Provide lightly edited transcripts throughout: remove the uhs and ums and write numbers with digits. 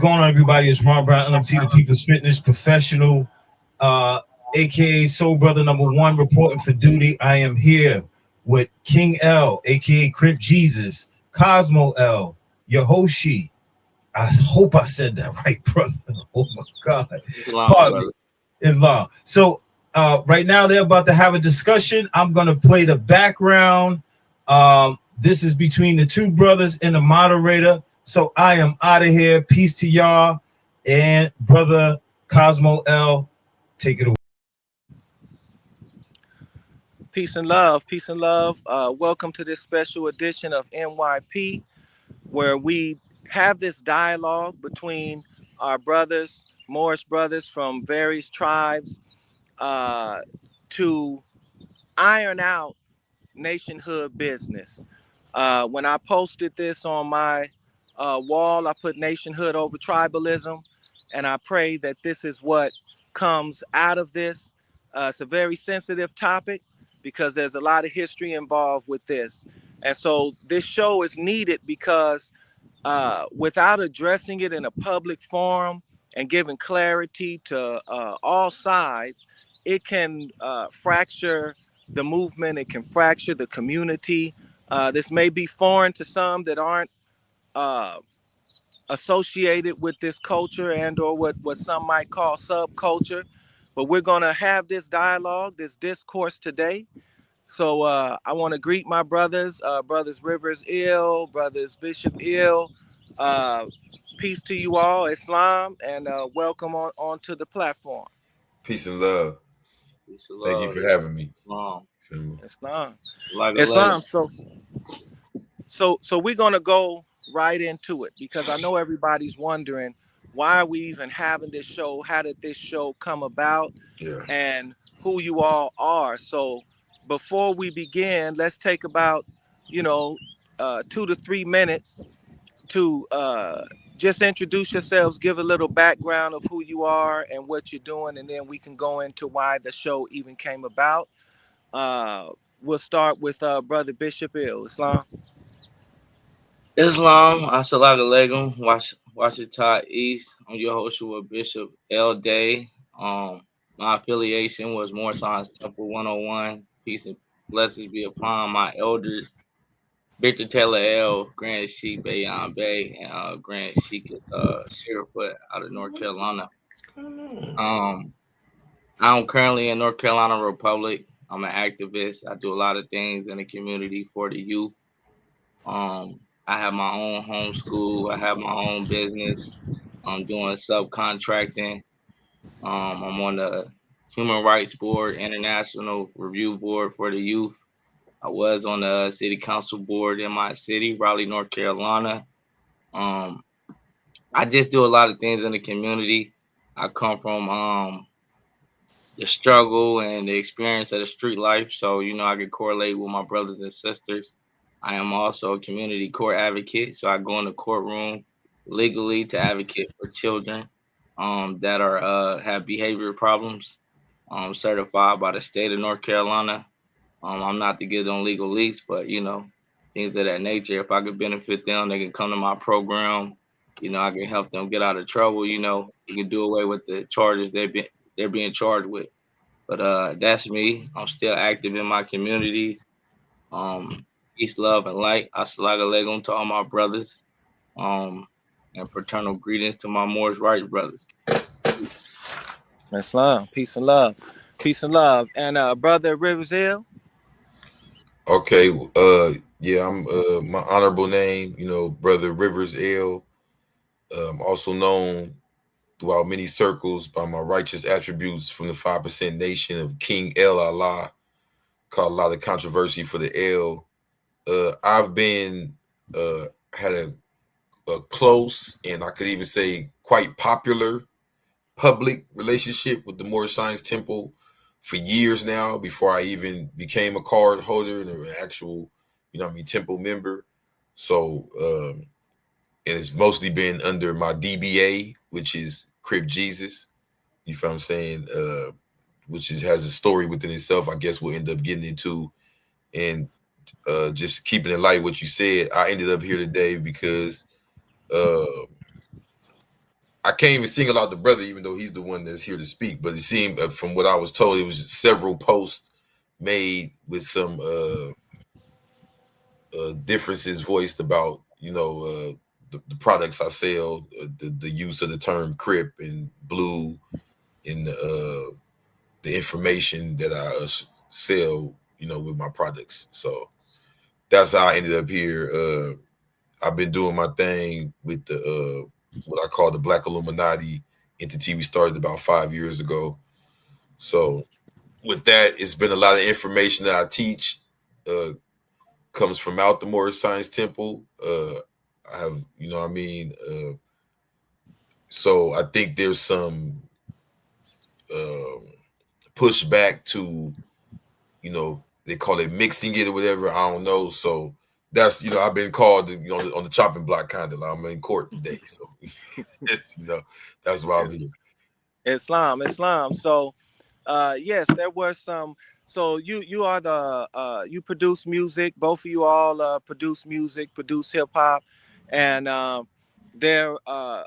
going on, everybody? It's Ron Brown, NMT, the People's Fitness Professional, aka Soul Brother #1, reporting for duty. I am here with King L, aka Crip Jesus, Cosmo L, Yehoshi. I hope I said that right, brother. Oh my God. Pardon me. Islam. So right now they're about to have a discussion. I'm gonna play the background. This is between the two brothers and the moderator. So I am out of here. Peace to y'all. And brother Cosmo L, take it away. Peace and love. Peace and love. Welcome to this special edition of NYP, where we have this dialogue between our brothers, Moorish brothers from various tribes, to iron out nationhood business. When I posted this on my wall, I put nationhood over tribalism, and I pray that this is what comes out of this. It's a very sensitive topic because there's a lot of history involved with this. And so this show is needed because without addressing it in a public forum and giving clarity to all sides, it can fracture the movement, it can fracture the community. This may be foreign to some that aren't uh, associated with this culture and or what some might call subculture, but we're going to have this dialogue, this discourse today. So I want to greet my brothers, brothers Rivers Ill, brothers Bishop Ill. Uh, Peace to you all, Islam, and welcome onto the platform. Peace and love. Peace and Thank love. you for having me. Islam. Like Islam. So we're gonna go right into it because I know everybody's wondering why are we even having this show? How did this show come about? Yeah. And who you all are. So before we begin, let's take about 2 to 3 minutes to just introduce yourselves, give a little background of who you are and what you're doing, and then we can go into why the show even came about. We'll start with Brother Bishop Ill. Islam. Islam, Assalamu alaikum, Washita East. I'm Yehoshi with Bishop L. Day. My affiliation was Moorish Temple 101. Peace and blessings be upon my elders, Victor Taylor L., Grand Sheik Bayon Bay, and Grand Sheik Sheriffwood out of North Carolina. I'm currently in North Carolina Republic. I'm an activist. I do a lot of things in the community for the youth. I have my own homeschool. I have my own business. I'm doing subcontracting. I'm on the Human Rights Board, International Review Board for the Youth. I was on the City Council Board in my city, Raleigh, North Carolina. I just do a lot of things in the community. I come from the struggle and the experience of the street life, so I can correlate with my brothers and sisters. I am also a community court advocate, so I go in the courtroom legally to advocate for children that are have behavior problems. Certified by the state of North Carolina. I'm not to give them legal leaks, but things of that nature. If I could benefit them, they can come to my program. I can help them get out of trouble. We can do away with the charges they're being charged with. But that's me. I'm still active in my community. Peace, love, and light. Assalamu alaikum to all my brothers. And fraternal greetings to my Moorish right brothers. Islam. Peace and love. Peace and love. And Brother Rivers Hill. Okay. Yeah, I'm my honorable name, Brother Rivers L. Also known throughout many circles by my righteous attributes from the 5% nation of King El Allah. Called a lot of controversy for the L. I've been had a close and I could even say quite popular public relationship with the Moorish Science Temple for years now, before I even became a card holder and an actual, temple member. So, and it's mostly been under my DBA, which is Crip Jesus. You feel what I'm saying? Which has a story within itself. I guess we'll end up getting into. And just keeping it light, what you said, I ended up here today because I can't even single out the brother, even though he's the one that's here to speak. But it seemed, from what I was told, it was several posts made with some differences voiced about, the products I sell, the use of the term Crip and Blue, and the information that I sell, with my products. So that's how I ended up here. I've been doing my thing with the what I call the Black Illuminati entity we started about 5 years ago. So with that, it's been a lot of information that I teach. Comes from out the Moorish Science Temple. I have, what I mean. So I think there's some pushback to, they call it mixing it or whatever. I don't know. So that's, I've been called, on the chopping block, kind of like I'm in court today. So, that's why I'm here. Islam. So yes, there were some. So you are the you produce music. Both of you all produce music, produce hip hop, and they're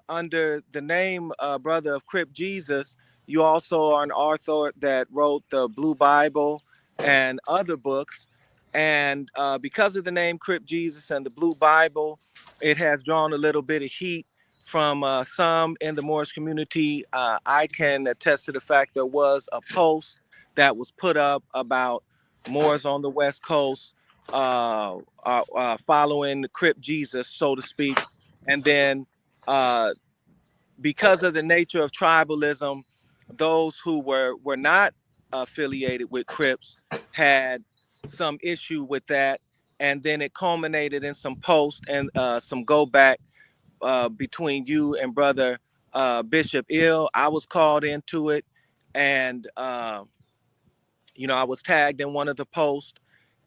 under the name Brother of Crip Jesus. You also are an author that wrote the Blue Bible and other books. And because of the name Crip Jesus and the Blue Bible, it has drawn a little bit of heat from some in the Moorish community. I can attest to the fact there was a post that was put up about Moors on the West Coast following the Crip Jesus, so to speak. And then because of the nature of tribalism, those who were not affiliated with Crips had some issue with that. And then it culminated in some posts and some go back between you and Brother Bishop Ill. I was called into it, and I was tagged in one of the posts,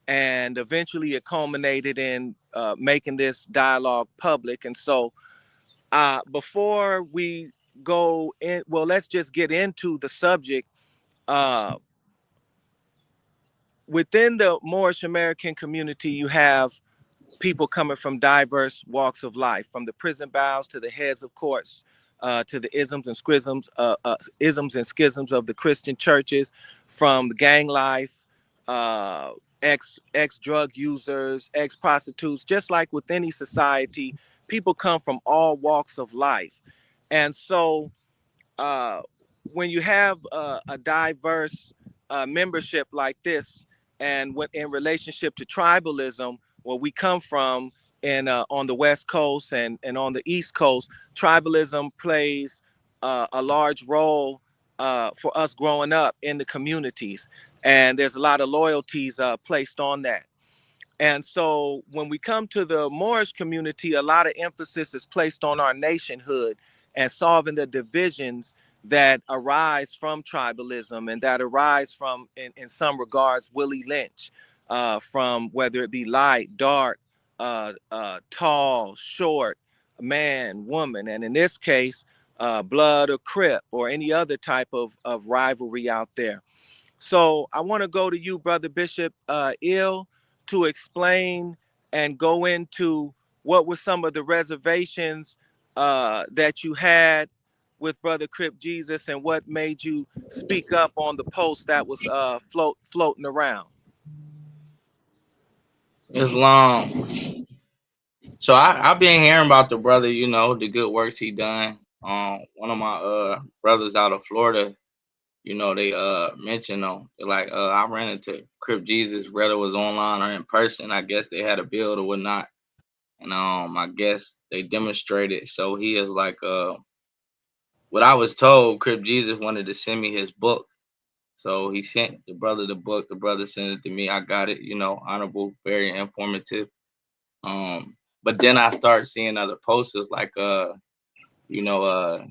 and eventually it culminated in making this dialogue public. And so, before we go in, well, let's just get into the subject. Uh, Within the Moorish American community, you have people coming from diverse walks of life, from the prison bows to the heads of courts, to the isms and schisms of the Christian churches, from the gang life, uh, ex drug users, ex prostitutes. Just like with any society, people come from all walks of life, and so uh, when you have a diverse membership like this, and when in relationship to tribalism, where we come from, and on the West Coast and on the East Coast, tribalism plays a large role for us growing up in the communities, and there's a lot of loyalties placed on that. And so when we come to the Moorish community, a lot of emphasis is placed on our nationhood and solving the divisions that arise from tribalism and that arise from, in some regards, Willie Lynch, from whether it be light, dark, tall, short, man, woman, and in this case, blood or crip or any other type of rivalry out there. So I want to go to you, Brother Bishop Ill, to explain and go into what were some of the reservations that you had with Brother Crip Jesus, and what made you speak up on the post that was floating around. Islam. So I've been hearing about the brother, the good works he done. One of my brothers out of Florida, they mentioned them. They're like, I ran into Crip Jesus, whether it was online or in person. I guess they had a build or whatnot. And I guess they demonstrated. So he is like what I was told, Crip Jesus wanted to send me his book. So he sent the brother the book. The brother sent it to me. I got it, honorable, very informative. But then I start seeing other posters like you know,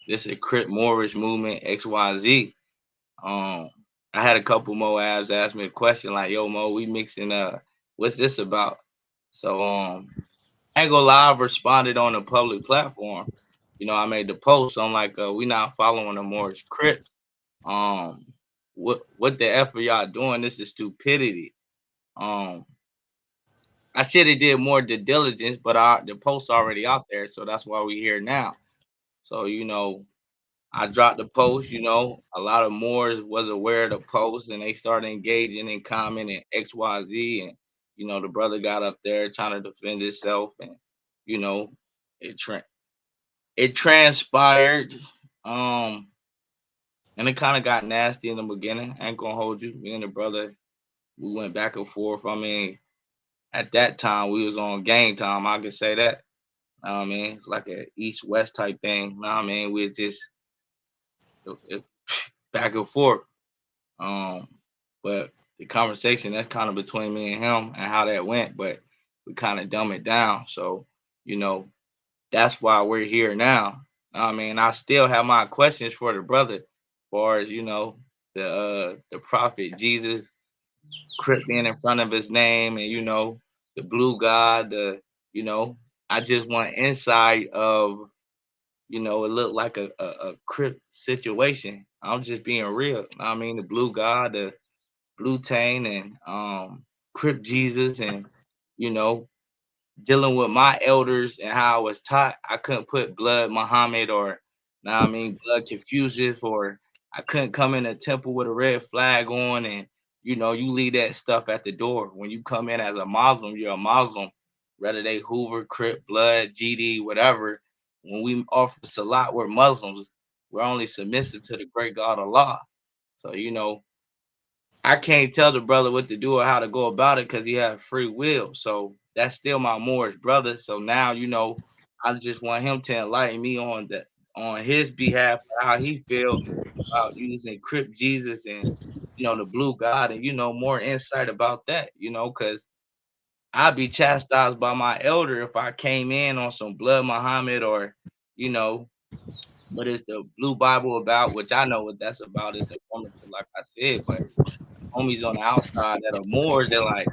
this is Crip Moorish Movement XYZ. Um, I had a couple Moabs ask me a question like, "Yo, Mo, we mixing what's this about?" So I ain't gonna lie, I've responded on a public platform. I made the post. I'm like, we not following the Moorish Crips. Um, what the F are y'all doing? This is stupidity. Um, I should have did more due diligence, but the post's already out there, so that's why we here now. So, I dropped the post, a lot of Moors was aware of the post and they started engaging and commenting XYZ. And, the brother got up there trying to defend himself. And, you know, it, tra- it transpired. Um, and it kind of got nasty in the beginning. I ain't gonna hold you. Me and the brother, we went back and forth. I mean, at that time, we was on game time. I can say that. I mean, it's like a east-west type thing. I mean, we just it, back and forth. Um, but the conversation that's kind of between me and him and how that went, but we kind of dumb it down. So, you know, that's why we're here now. I mean, I still have my questions for the brother, as far as the prophet Jesus, Crip being in front of his name, and the blue god. You know, I just want insight of it looked like a Crip situation. I'm just being real. I mean, the blue god, the blue Tane, and Crip Jesus, and you know dealing with my elders and how I was taught. I couldn't put blood Muhammad or, blood confusive, or I couldn't come in a temple with a red flag on and, you leave that stuff at the door. When you come in as a Muslim, you're a Muslim, whether they Hoover, Crip, Blood, GD, whatever. When we offer Salat, we're Muslims. We're only submissive to the great God Allah. So, I can't tell the brother what to do or how to go about it because he has free will. So that's still my Moorish brother. So now, I just want him to enlighten me on his behalf, how he feel about using Crip Jesus and the blue God, and more insight about that, because I'd be chastised by my elder if I came in on some blood Muhammad or, you know, what is the blue Bible about, which I know what that's about. It's informative, like I said, but homies on the outside that are Moors, they're like,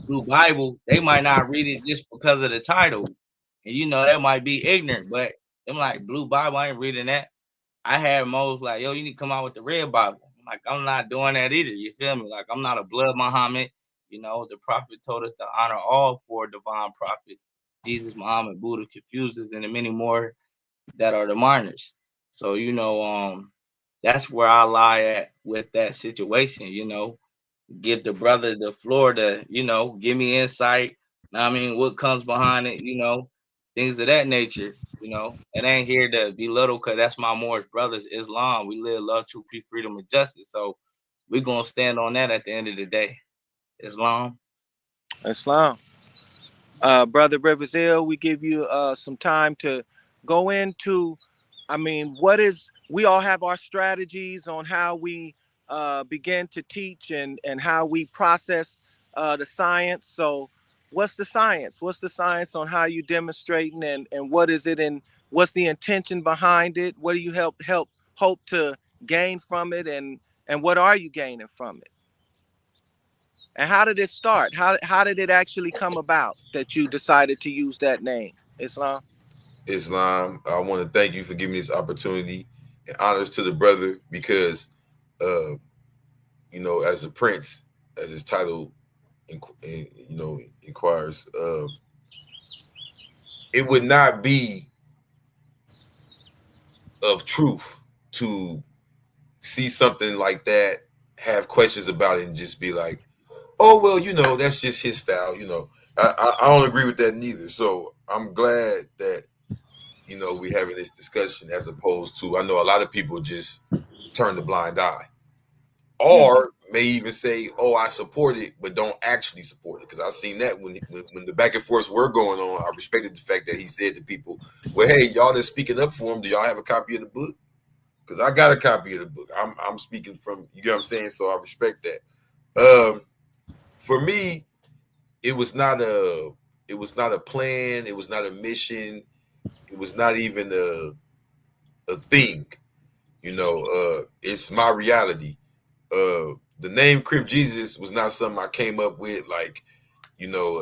Blue Bible, they might not read it just because of the title. And they might be ignorant, but them like Blue Bible, I ain't reading that. I had most like, yo, you need to come out with the red Bible. I'm like, I'm not doing that either. You feel me? Like, I'm not a blood Muhammad. The prophet told us to honor all four divine prophets: Jesus, Muhammad, Buddha, Confucius, and the many more that are the minors. So, that's where I lie at with that situation, give the brother the floor to, give me insight. What comes behind it, things of that nature. It ain't here to belittle because that's my Moorish brothers, Islam. We live love, truth, peace, freedom, and justice. So we're gonna stand on that at the end of the day. Islam. Islam. Brother Rivers Ill, we give you some time to go into, we all have our strategies on how we begin to teach and how we process the science. So what's the science? What's the science on how you demonstrating and what is it and what's the intention behind it? What do you hope to gain from it and what are you gaining from it? And how did it start? How did it actually come about that you decided to use that name, Islam? Islam, I want to thank you for giving me this opportunity and honors to the brother because, as a prince, as his title, inquires, it would not be of truth to see something like that, have questions about it, and just be like, "Oh well, that's just his style." I don't agree with that neither. So I'm glad that we're having this discussion as opposed to I know a lot of people just turn the blind eye, or may even say, "Oh, I support it," but don't actually support it. Because I've seen that when the back and forths were going on. I respected the fact that he said to people, "Well, hey, y'all that's speaking up for him, do y'all have a copy of the book? Because I got a copy of the book. I'm speaking from you know what I'm saying, so I respect that." For me, it was not a plan. It was not a mission. It was not even a thing. It's my reality. The name Crip Jesus was not something I came up with. Like,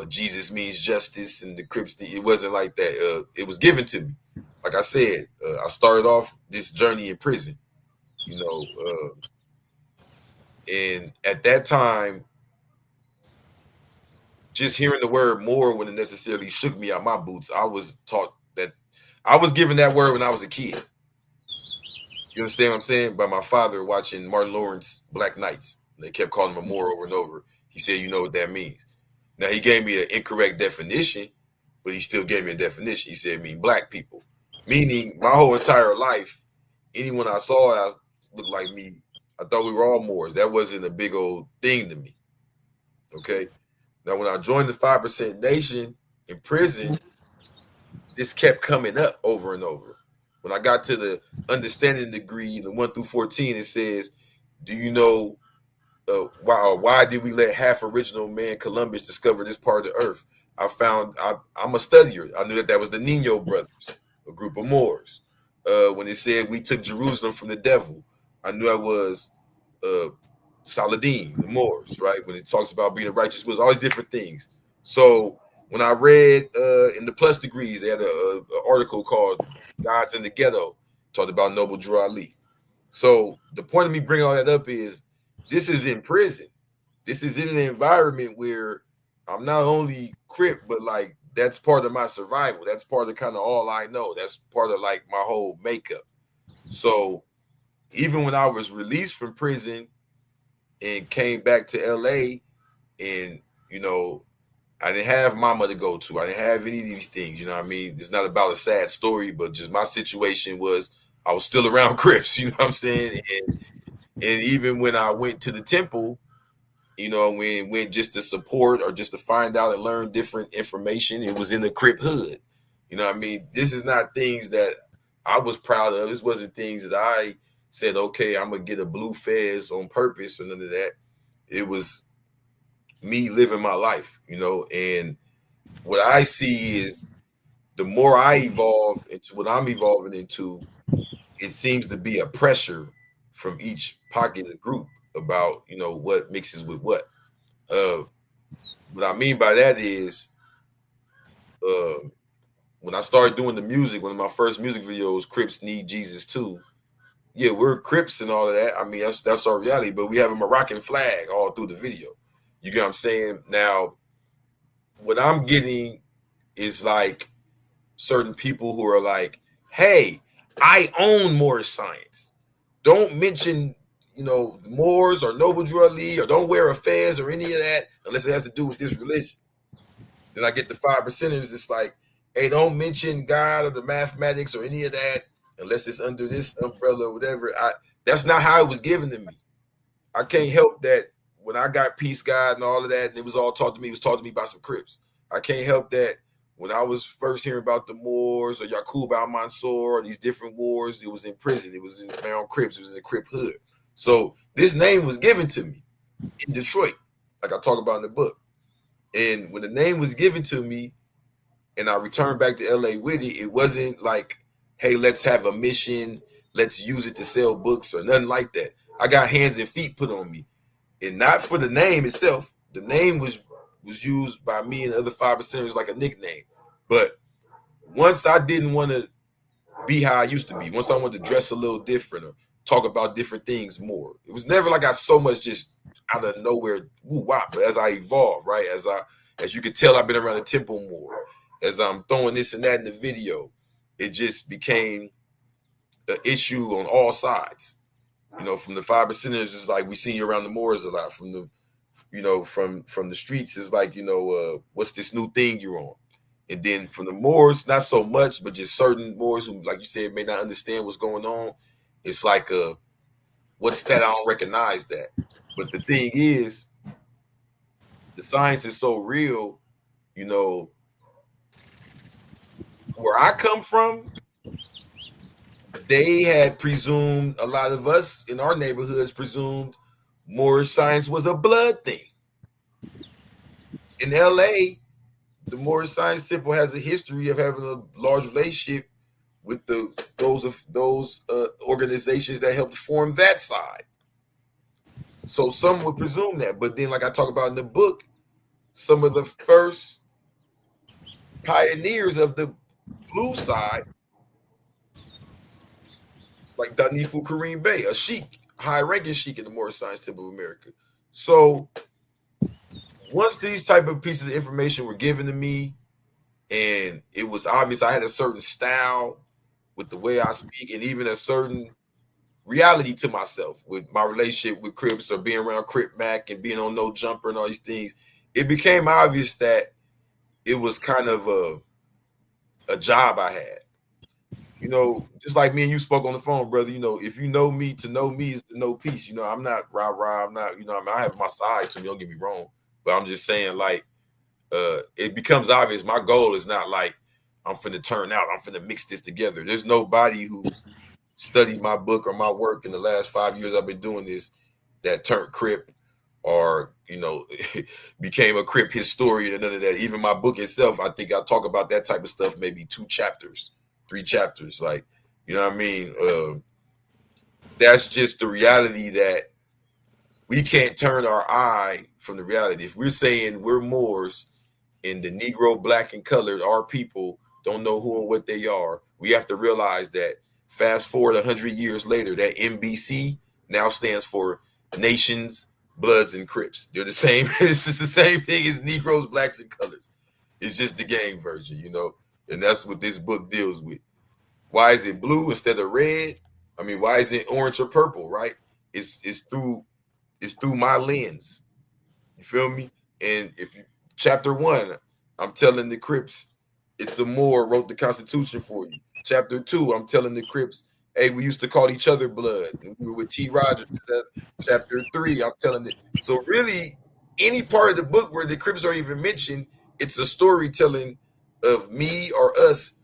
Jesus means justice, and the Crips. It wasn't like that. It was given to me. Like I said, I started off this journey in prison. And at that time, just hearing the word more wouldn't necessarily shook me out my boots. I was taught that I was given that word when I was a kid. You understand what I'm saying? By my father watching Martin Lawrence Black Knights. They kept calling him a Moor over and over. He said, you know what that means. Now, he gave me an incorrect definition, but he still gave me a definition. He said, it mean black people. Meaning, my whole entire life, anyone I saw that looked like me, I thought we were all Moors. That wasn't a big old thing to me. Okay? Now, when I joined the 5% Nation in prison, this kept coming up over and over. When I got to the understanding degree, the 1 through 14, it says, do you know why did we let half original man Columbus discover this part of the earth? I'm a studier. I knew that was the Nino brothers, a group of Moors. When it said we took Jerusalem from the devil, I knew that was Saladin, the Moors, right? When it talks about being a righteous was all these different things. So when I read in the plus degrees, they had an article called Gods in the Ghetto, talked about Noble Drew Ali. So the point of me bringing all that up is this is in prison. This is in an environment where I'm not only Crip, but like that's part of my survival. That's part of kind of all I know. That's part of like my whole makeup. So even when I was released from prison and came back to LA, and you know, I didn't have mama to go to. I didn't have any of these things. You know what I mean? It's not about a sad story, but just my situation was I was still around Crips. You know what I'm saying? And even when I went to the temple, you know, when went just to support or just to find out and learn different information, it was in the Crip hood. You know what I mean? This is not things that I was proud of. This wasn't things that I said, okay, I'm going to get a blue fez on purpose or none of that. It was me living my life, you know, and what I see is the more I evolve into what I'm evolving into, it seems to be a pressure from each pocket of the group about, you know, what mixes with what. What I mean by that is when I started doing the music, one of my first music videos, Crips Need Jesus Too. Yeah, we're Crips and all of that. I mean, that's our reality, but we have a Moroccan flag all through the video. You get what I'm saying? Now, what I'm getting is like certain people who are like, hey, I own Moorish science. Don't mention, you know, Moors or Noble Drew Ali, or don't wear a fez or any of that unless it has to do with this religion. Then I get the 5%ers. It's like, hey, don't mention God or the mathematics or any of that unless it's under this umbrella or whatever. That's not how it was given to me. I can't help that when I got Peace God and all of that, and it was all taught to me, it was taught to me by some Crips. I can't help that when I was first hearing about the Moors or Yaqub al-Mansur or these different wars, it was in prison. It was in my own Crips. It was in the Crip hood. So this name was given to me in Detroit, like I talk about in the book. And when the name was given to me and I returned back to LA with it, it wasn't like, hey, let's have a mission, let's use it to sell books or nothing like that. I got hands and feet put on me. And not for the name itself. The name was used by me and the other 5%ers like a nickname. But once I didn't want to be how I used to be, once I wanted to dress a little different or talk about different things more, it was never like I so much just out of nowhere woo wop. But as I evolved, right, as you could tell, I've been around the temple more. As I'm throwing this and that in the video, it just became an issue on all sides. You know, from the 5%ers, it's like we see you around the Moors a lot. From the, you know, from the streets, it's like, you know, what's this new thing you're on? And then from the Moors, not so much, but just certain Moors who, like you said, may not understand what's going on. It's like, what's that? I don't recognize that. But the thing is, the science is so real, you know, where I come from, they had presumed, a lot of us in our neighborhoods presumed Moorish science was a blood thing. In LA, the Moorish Science Temple has a history of having a large relationship with those organizations that helped form that side. So some would presume that, but then, like I talk about in the book, some of the first pioneers of the blue side, like Danifu Kareem Bey, a sheik, high-ranking sheik in the Moorish Science Temple of America. So once these type of pieces of information were given to me, and it was obvious I had a certain style with the way I speak, and even a certain reality to myself with my relationship with Crips or being around Crip Mac and being on No Jumper and all these things. It became obvious that it was kind of a job I had. You know, just like me and you spoke on the phone, brother. You know, if you know me, to know me is to know peace. You know, I'm not rah rah. I'm not. You know, I mean, I have my side to me. Don't get me wrong, but I'm just saying, like, it becomes obvious. My goal is not like I'm finna turn out. I'm finna mix this together. There's nobody who's studied my book or my work in the last 5 years I've been doing this that turned Crip or, you know, became a Crip historian and none of that. Even my book itself, I think I talk about that type of stuff, maybe 2 chapters, 3 chapters. Like, you know what I mean? That's just the reality that we can't turn our eye from the reality. If we're saying we're Moors and the Negro, black, and colored, our people don't know who and what they are, we have to realize that fast forward 100 years later, that NBC now stands for Nations, Bloods, and Crips. They're the same. It's just the same thing as Negroes, blacks, and colors. It's just the gang version, you know? And that's what this book deals with. Why is it blue instead of red? I mean, why is it orange or purple, right? It's through my lens. You feel me? And if you chapter 1, I'm telling the Crips, it's a Moor wrote the Constitution for you. Chapter 2, I'm telling the Crips, hey, we used to call each other blood. And we were with T. Rogers. Chapter 3, I'm telling it. So really, any part of the book where the Crips are even mentioned, it's a storytelling of me or us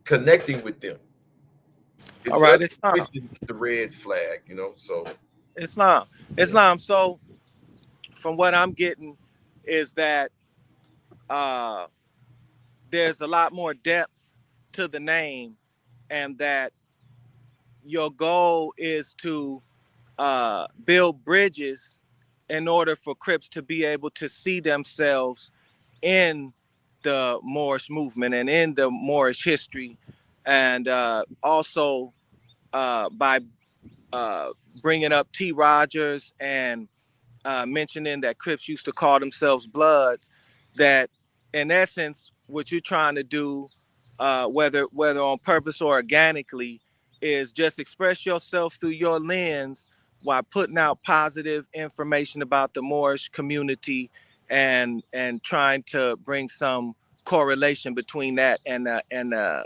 connecting with them. It's All right, us Islam. pushing the red flag, you know. So Islam. Islam. So from what I'm getting is that there's a lot more depth to the name, and that your goal is to build bridges in order for Crips to be able to see themselves in the Moorish movement and in the Moorish history, and also by bringing up T. Rogers and mentioning that Crips used to call themselves Bloods, that in essence, what you're trying to do, whether on purpose or organically, is just express yourself through your lens while putting out positive information about the Moorish community and trying to bring some correlation between that and the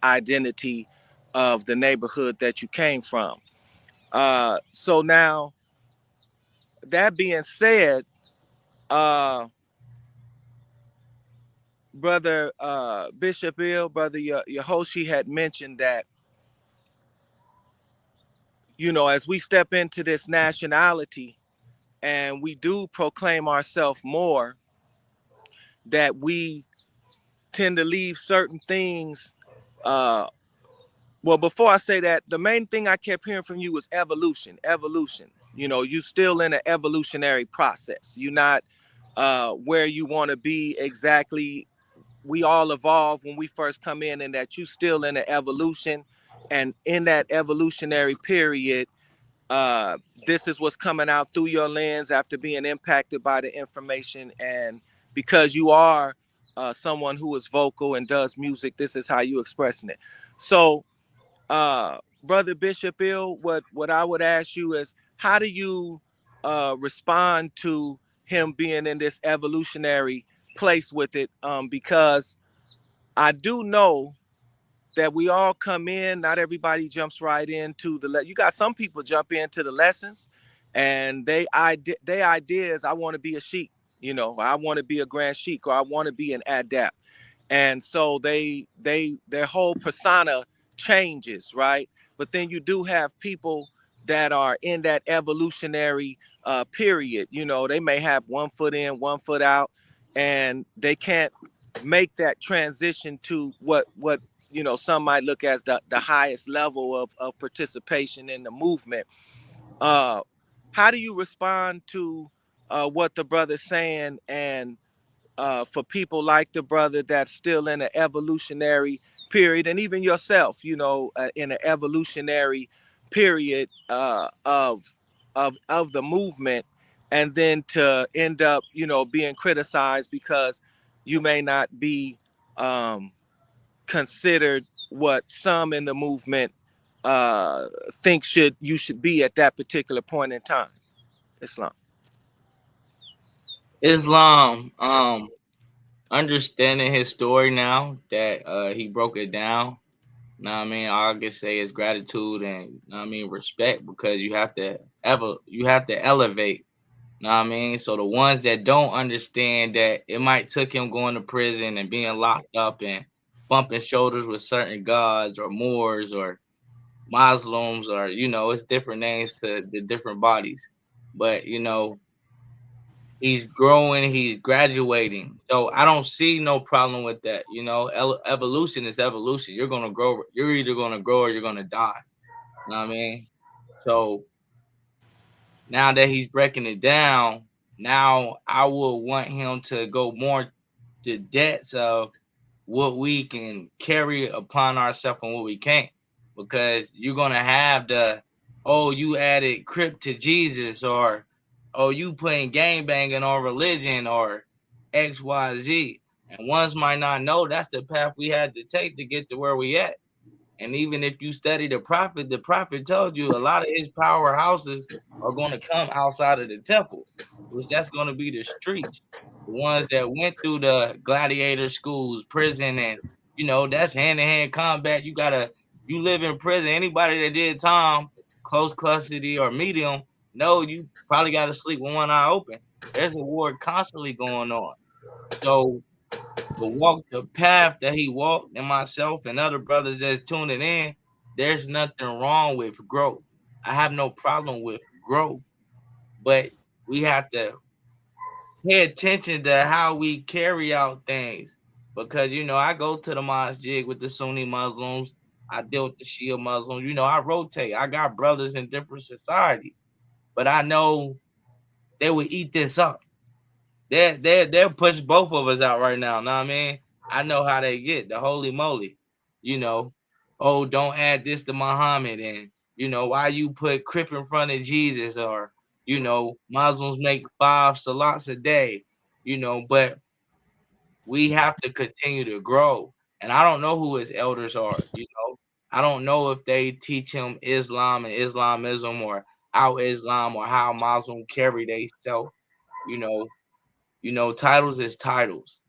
identity of the neighborhood that you came from. So now, that being said, brother Bishop Ill, brother Yehoshi had mentioned that, you know, as we step into this nationality and we do proclaim ourselves more, that we tend to leave certain things. Well, before I say that, the main thing I kept hearing from you was evolution. You know, you still in an evolutionary process. You're not where you want to be exactly. We all evolve when we first come in, and that you still in an evolution, and in that evolutionary period, this is what's coming out through your lens after being impacted by the information. And because you are someone who is vocal and does music, this is how you expressing it. So brother Bishop Ill, what I would ask you is, how do you respond to him being in this evolutionary place with it? Because I do know that we all come in, not everybody jumps right into you got some people jump into the lessons, and they ideas, I want to be a sheik, you know, I want to be a grand sheik, or I want to be an adept. And so their whole persona changes, right? But then you do have people that are in that evolutionary period. You know, they may have 1 foot in, 1 foot out, and they can't make that transition to what you know some might look as the highest level of participation in the movement. How do you respond to what the brother's saying, and for people like the brother that's still in an evolutionary period, and even yourself, you know, in an evolutionary period of the movement, and then to end up, you know, being criticized because you may not be considered what some in the movement think you should be at that particular point in time? Islam. Islam, understanding his story now that he broke it down. Know what I mean? All I can say is gratitude and know what I mean respect, because you have to elevate. Know what I mean? So the ones that don't understand that it might took him going to prison and being locked up and bumping shoulders with certain gods or Moors or Muslims, or it's different names to the different bodies. But he's growing, he's graduating. So I don't see no problem with that. Evolution is evolution. You're gonna grow. You're either gonna grow or you're gonna die. You know what I mean? So now that he's breaking it down, now I would want him to go more to depths of what we can carry upon ourselves and what we can't. Because you're gonna have you added Crip to Jesus, or you putting gang banging on religion, or XYZ. And ones might not know that's the path we had to take to get to where we at. And even if you study the prophet told you a lot of his powerhouses are going to come outside of the temple, which that's going to be the streets, the ones that went through the gladiator schools, prison, and that's hand-to-hand combat. You live in prison. Anybody that did time, close custody or medium, no, you probably got to sleep with one eye open. There's a war constantly going on. So the path that he walked, and myself and other brothers that's tuning in, there's nothing wrong with growth. I have no problem with growth, but we have to pay attention to how we carry out things. Because I go to the masjid with the Sunni Muslims, I deal with the Shia Muslims, I rotate. I got brothers in different societies, but I know they would eat this up. They'll push both of us out right now. Know what I mean? I know how they get, the holy moly. You know, oh, don't add this to Muhammad, and why you put Crip in front of Jesus, or Muslims make 5 salats a day. But we have to continue to grow. And I don't know who his elders are. I don't know if they teach him Islam and Islamism, or out Islam, or how Muslim carry themselves. You know, titles is titles.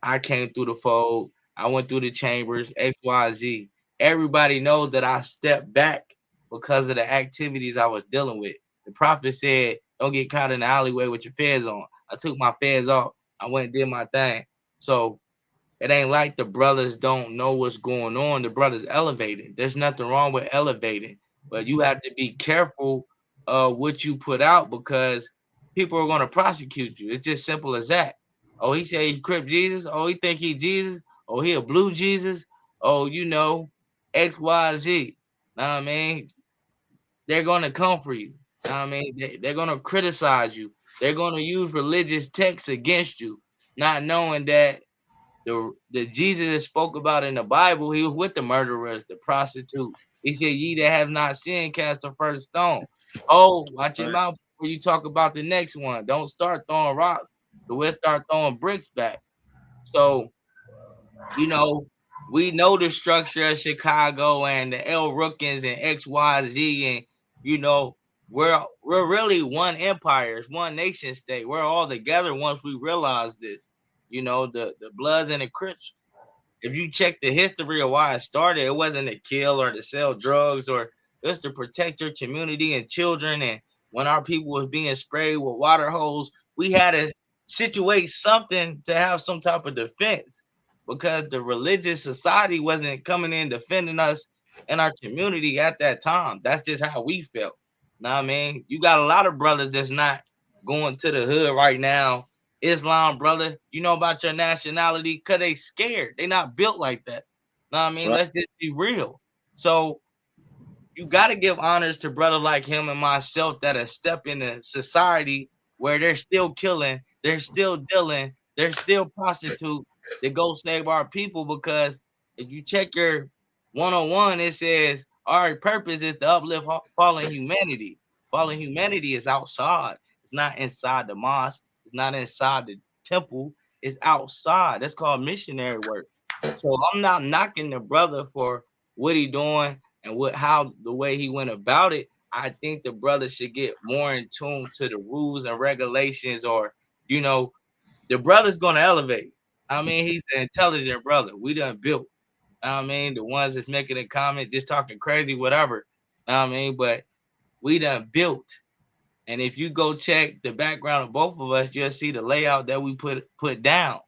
I came through the fold. I went through the chambers, XYZ. Everybody knows that I stepped back because of the activities I was dealing with. The prophet said, don't get caught in the alleyway with your fez on. I took my fez off. I went and did my thing. So it ain't like the brothers don't know what's going on. The brothers elevating. There's nothing wrong with elevating, but you have to be careful of what you put out, because people are going to prosecute you. It's just simple as that. Oh, he said he Crip Jesus. Oh, he think he Jesus. Oh, he a blue Jesus. Oh, X, Y, Z. Know what I mean? They're going to come for you. Know what I mean? They're going to criticize you. They're going to use religious texts against you, not knowing that the Jesus that spoke about in the Bible, he was with the murderers, the prostitute. He said, "Ye that have not sinned, cast the first stone." Oh, watch your Right. mouth before you talk about the next one. Don't start throwing rocks. The West start throwing bricks back. So you know, we know the structure of Chicago and the L Rookins and XYZ, and we're really one empire, it's one nation state. We're all together once we realize this. The Bloods and the Crips, if you check the history of why it started, it wasn't to kill or to sell drugs, or it was to protect your community and children. And when our people was being sprayed with water hose, we had to situate something to have some type of defense, because the religious society wasn't coming in defending us in our community at that time. That's just how we felt. Know what I mean? You got a lot of brothers that's not going to the hood right now. Islam, brother, you know about your nationality, because they scared. They not built like that. Know what I That's mean? right. Let's just be real. So you got to give honors to brother like him and myself that are step in a society where they're still killing, they're still dealing, they're still prostitutes that go save our people. Because if you check your 101, it says our purpose is to uplift fallen humanity. Fallen humanity is outside. It's not inside the mosque. It's not inside the temple. It's outside. That's called missionary work. So I'm not knocking the brother for what he doing, and how the way he went about it, I think the brother should get more in tune to the rules and regulations, or the brother's gonna elevate. I mean, he's an intelligent brother. We done built. I mean, the ones that's making a comment, just talking crazy, whatever. I mean, but we done built. And if you go check the background of both of us, you'll see the layout that we put down.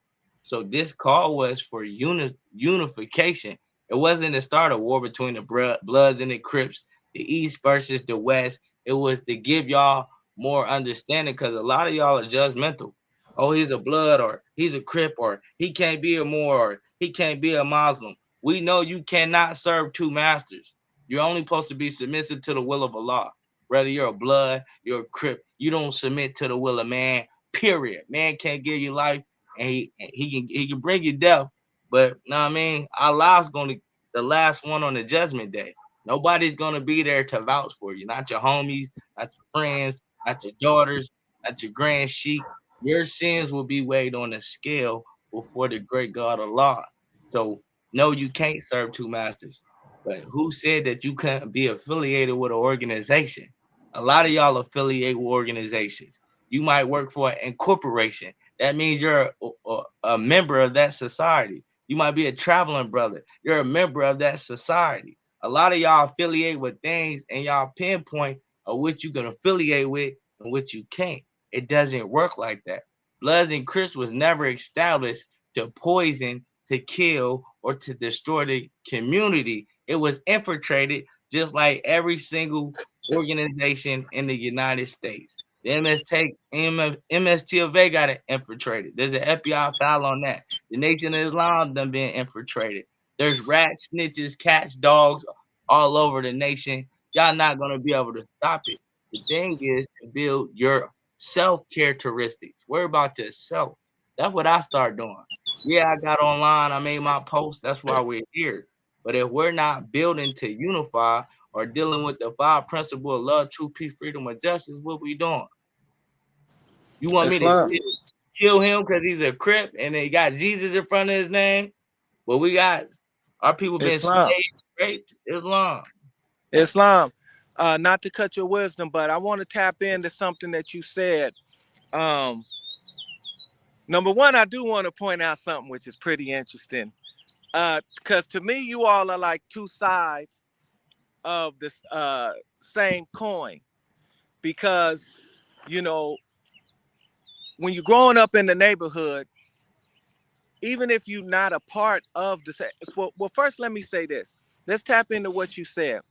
So this call was for unification. It wasn't to start a war between the Bloods and the Crips, the East versus the West. It was to give y'all more understanding, because a lot of y'all are judgmental. Oh, he's a Blood, or he's a Crip, or he can't be a Moor, or he can't be a Muslim. We know you cannot serve two masters. You're only supposed to be submissive to the will of Allah. Whether you're a Blood, you're a Crip, you don't submit to the will of man. Period. Man can't give you life, and he can bring you death. But know what I mean, Allah's gonna the last one on the judgment day. Nobody's gonna be there to vouch for you. Not your homies, not your friends, not your daughters, not your grand sheik. Your sins will be weighed on a scale before the great God Allah. So no, you can't serve two masters. But who said that you couldn't be affiliated with an organization? A lot of y'all affiliate with organizations. You might work for an incorporation. That means you're a member of that society. You might be a traveling brother. You're a member of that society. A lot of y'all affiliate with things, and y'all pinpoint of which you can affiliate with and which you can't. It doesn't work like that. Bloods and Crips was never established to poison, to kill, or to destroy the community. It was infiltrated just like every single organization in the United States. The MSTLA got it infiltrated. There's an FBI file on that. The Nation of Islam done been infiltrated. There's rats, snitches, cats, dogs all over the nation. Y'all not gonna be able to stop it. The thing is to build your self characteristics. Worry about yourself. That's what I start doing. Yeah, I got online. I made my post. That's why we're here. But if we're not building to unify or dealing with the five principles of love, truth, peace, freedom, and justice, what we doing? You want me to Islam. kill him because he's a Crip and they got Jesus in front of his name? Well, we got our people been Islam. slaves, raped, Islam. Islam. Not to cut your wisdom, but I want to tap into something that you said. Number one, I do want to point out something which is pretty interesting. Because to me, you all are like two sides of this same coin. Because, when you're growing up in the neighborhood, even if you're not a part of the well, first let me say this. Let's tap into what you said.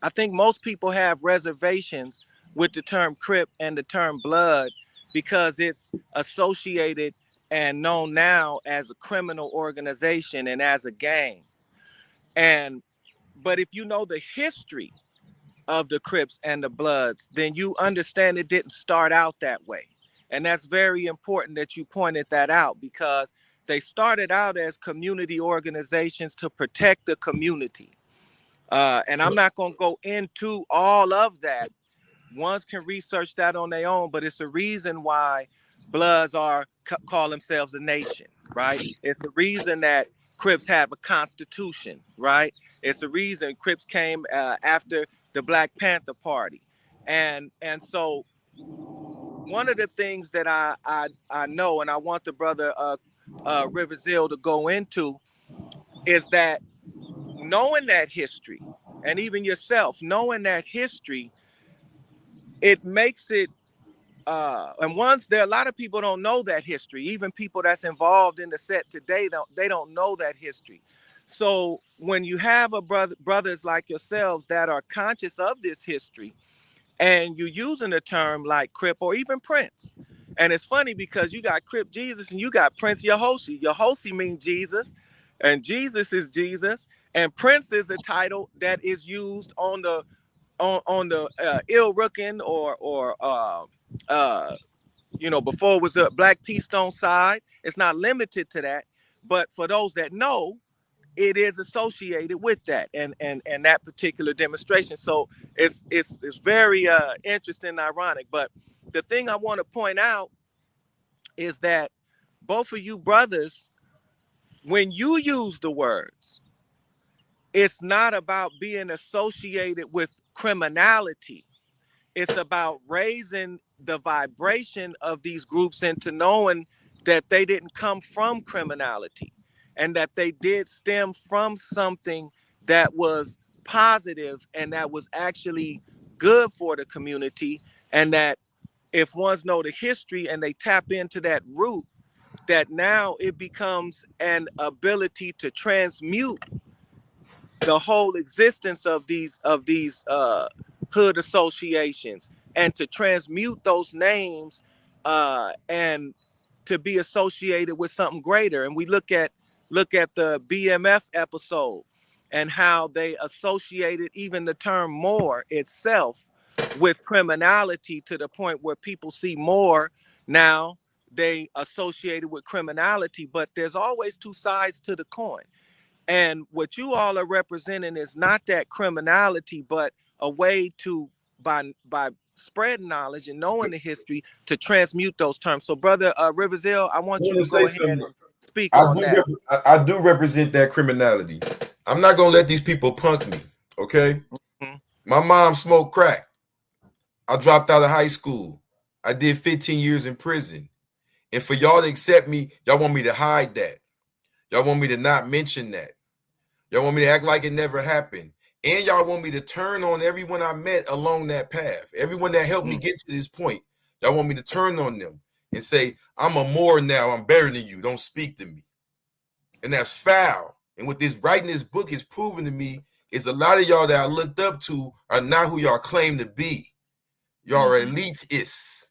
I think most people have reservations with the term Crip and the term Blood because it's associated and known now as a criminal organization and as a gang. But if you know the history of the Crips and the Bloods, then you understand it didn't start out that way. And that's very important that you pointed that out, because they started out as community organizations to protect the community. And I'm not going to go into all of that. Ones can research that on their own, but it's a reason why Bloods call themselves a nation, right? It's the reason that Crips have a constitution, right? It's the reason Crips came after the Black Panther Party. And so one of the things that I know, and I want the brother Riverzil to go into, is that knowing that history, and even yourself knowing that history, it makes it and once there, a lot of people don't know that history. Even people that's involved in the set today, they don't know that history. So when you have brothers like yourselves that are conscious of this history, and you're using a term like Crip or even Prince, and it's funny because you got Crip Jesus and you got Prince Yehoshi. Yehoshi means Jesus, and Jesus is Jesus, and Prince is a title that is used on the ill rookin or before it was a Black Peace Stone side. It's not limited to that, but for those that know, it is associated with that and that particular demonstration. So it's very interesting and ironic. But the thing I want to point out is that both of you brothers, when you use the words, it's not about being associated with criminality. It's about raising the vibration of these groups into knowing that they didn't come from criminality and that they did stem from something that was positive and that was actually good for the community, and that if ones know the history and they tap into that root, that now it becomes an ability to transmute the whole existence of these hood associations, and to transmute those names and to be associated with something greater. And we look at the BMF episode and how they associated even the term Moor itself with criminality, to the point where people see Moor now, they associated with criminality. But there's always two sides to the coin. And what you all are representing is not that criminality, but a way to, by spreading knowledge and knowing the history, to transmute those terms. So, brother Riversdale, I want you to go ahead and speak on that. I do represent that criminality. I'm not gonna let these people punk me. Okay. Mm-hmm. My mom smoked crack. I dropped out of high school. I did 15 years in prison. And for y'all to accept me, y'all want me to hide that. Y'all want me to not mention that. Y'all want me to act like it never happened. And y'all want me to turn on everyone I met along that path. Everyone that helped me get to this point. Y'all want me to turn on them and say, I'm a Moor now. I'm better than you. Don't speak to me. And that's foul. And what this writing this book is proving to me is a lot of y'all that I looked up to are not who y'all claim to be. Y'all are elitists.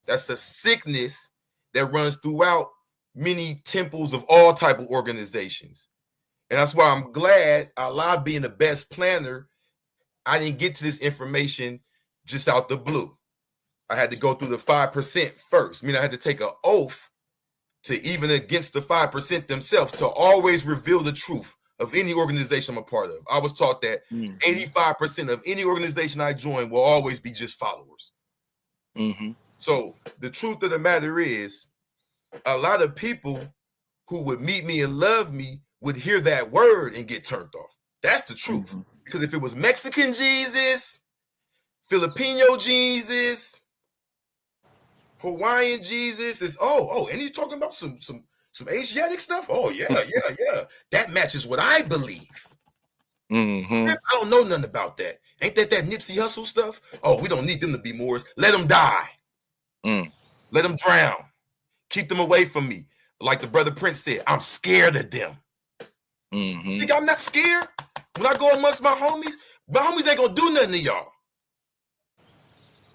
That's a sickness that runs throughout many temples of all type of organizations. And that's why I'm glad, Allah being the best planner, I didn't get to this information just out the blue. I had to go through the 5% first. I mean, I had to take an oath to, even against the 5% themselves, to always reveal the truth of any organization I'm a part of. I was taught that 85% of any organization I join will always be just followers. So the truth of the matter is, a lot of people who would meet me and love me would hear that word and get turned off. That's the truth. Because if it was Mexican Jesus, Filipino Jesus, Hawaiian Jesus, is and he's talking about some Asiatic stuff. Oh yeah. That matches what I believe. I don't know nothing about that. Ain't that Nipsey Hussle stuff? Oh, we don't need them to be Moors. Let them die. Let them drown. Keep them away from me. Like the brother Prince said, I'm scared of them. Think I'm not scared? When I go amongst my homies ain't gonna do nothing to y'all.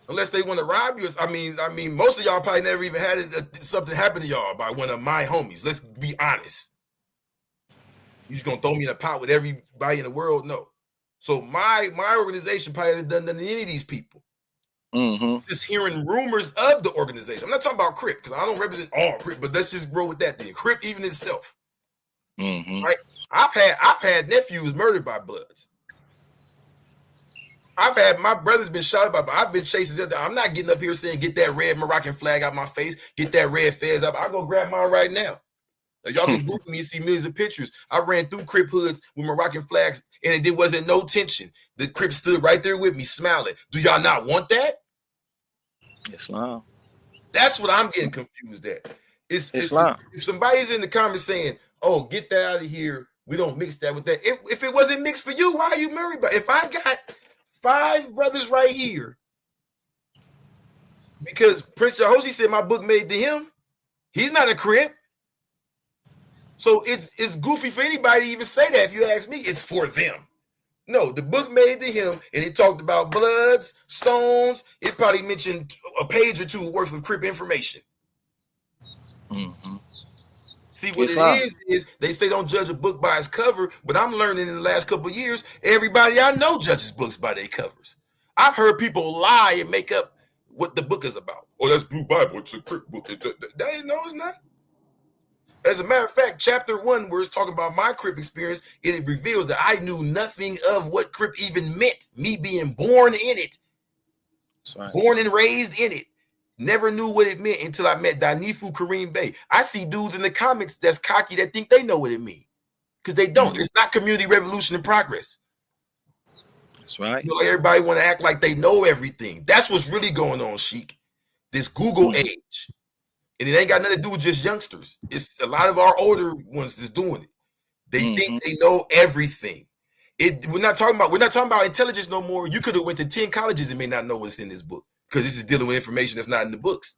Unless they want to rob you. I mean, most of y'all probably never even had something happen to y'all by one of my homies. Let's be honest. You just gonna throw me in a pot with everybody in the world? No. So my organization probably hasn't done nothing to any of these people. Just hearing rumors of the organization. I'm not talking about Crip, because I don't represent all Crip, but let's just roll with that thing. Crip even itself. Right? I've had nephews murdered by Bloods. I've had my brother's been shot by. I've been chasing them. I'm not getting up here saying get that red Moroccan flag out my face, get that red fez up. I'll go grab mine right now. Y'all can Google me and see millions of pictures. I ran through Crip hoods with Moroccan flags, and there wasn't no tension. The Crips stood right there with me, smiling. Do y'all not want that? Islam. That's what I'm getting confused at. Islam. If somebody's in the comments saying, "Oh, get that out of here," we don't mix that with that. If it wasn't mixed for you, why are you married? But if I got 5 brothers right here, because Prince Yehoshi said my book made to him, he's not a Crip. So it's goofy for anybody to even say that. If you ask me, it's for them. No, the book made to him, and it talked about Bloods, Stones. It probably mentioned a page or two worth of Crip information. See, what it is they say don't judge a book by its cover, but I'm learning in the last couple of years, everybody I know judges books by their covers. I've heard people lie and make up what the book is about. Oh, that's Blue Bible. It's a Crip book. No, it's not. As a matter of fact, chapter 1, where it's talking about my Crip experience, it reveals that I knew nothing of what Crip even meant, me being born in it. That's right. Born and raised in it. Never knew what it meant until I met Danifu Kareem Bey. I see dudes in the comments that's cocky that think they know what it means. because they don't. It's not community revolution in progress. That's right. You know, everybody want to act like they know everything. That's what's really going on, Sheik. This Google age. And it ain't got nothing to do with just youngsters. It's a lot of our older ones that's doing it. They think they know everything. We're not talking about intelligence no more. You could have went to 10 colleges and may not know what's in this book because this is dealing with information that's not in the books.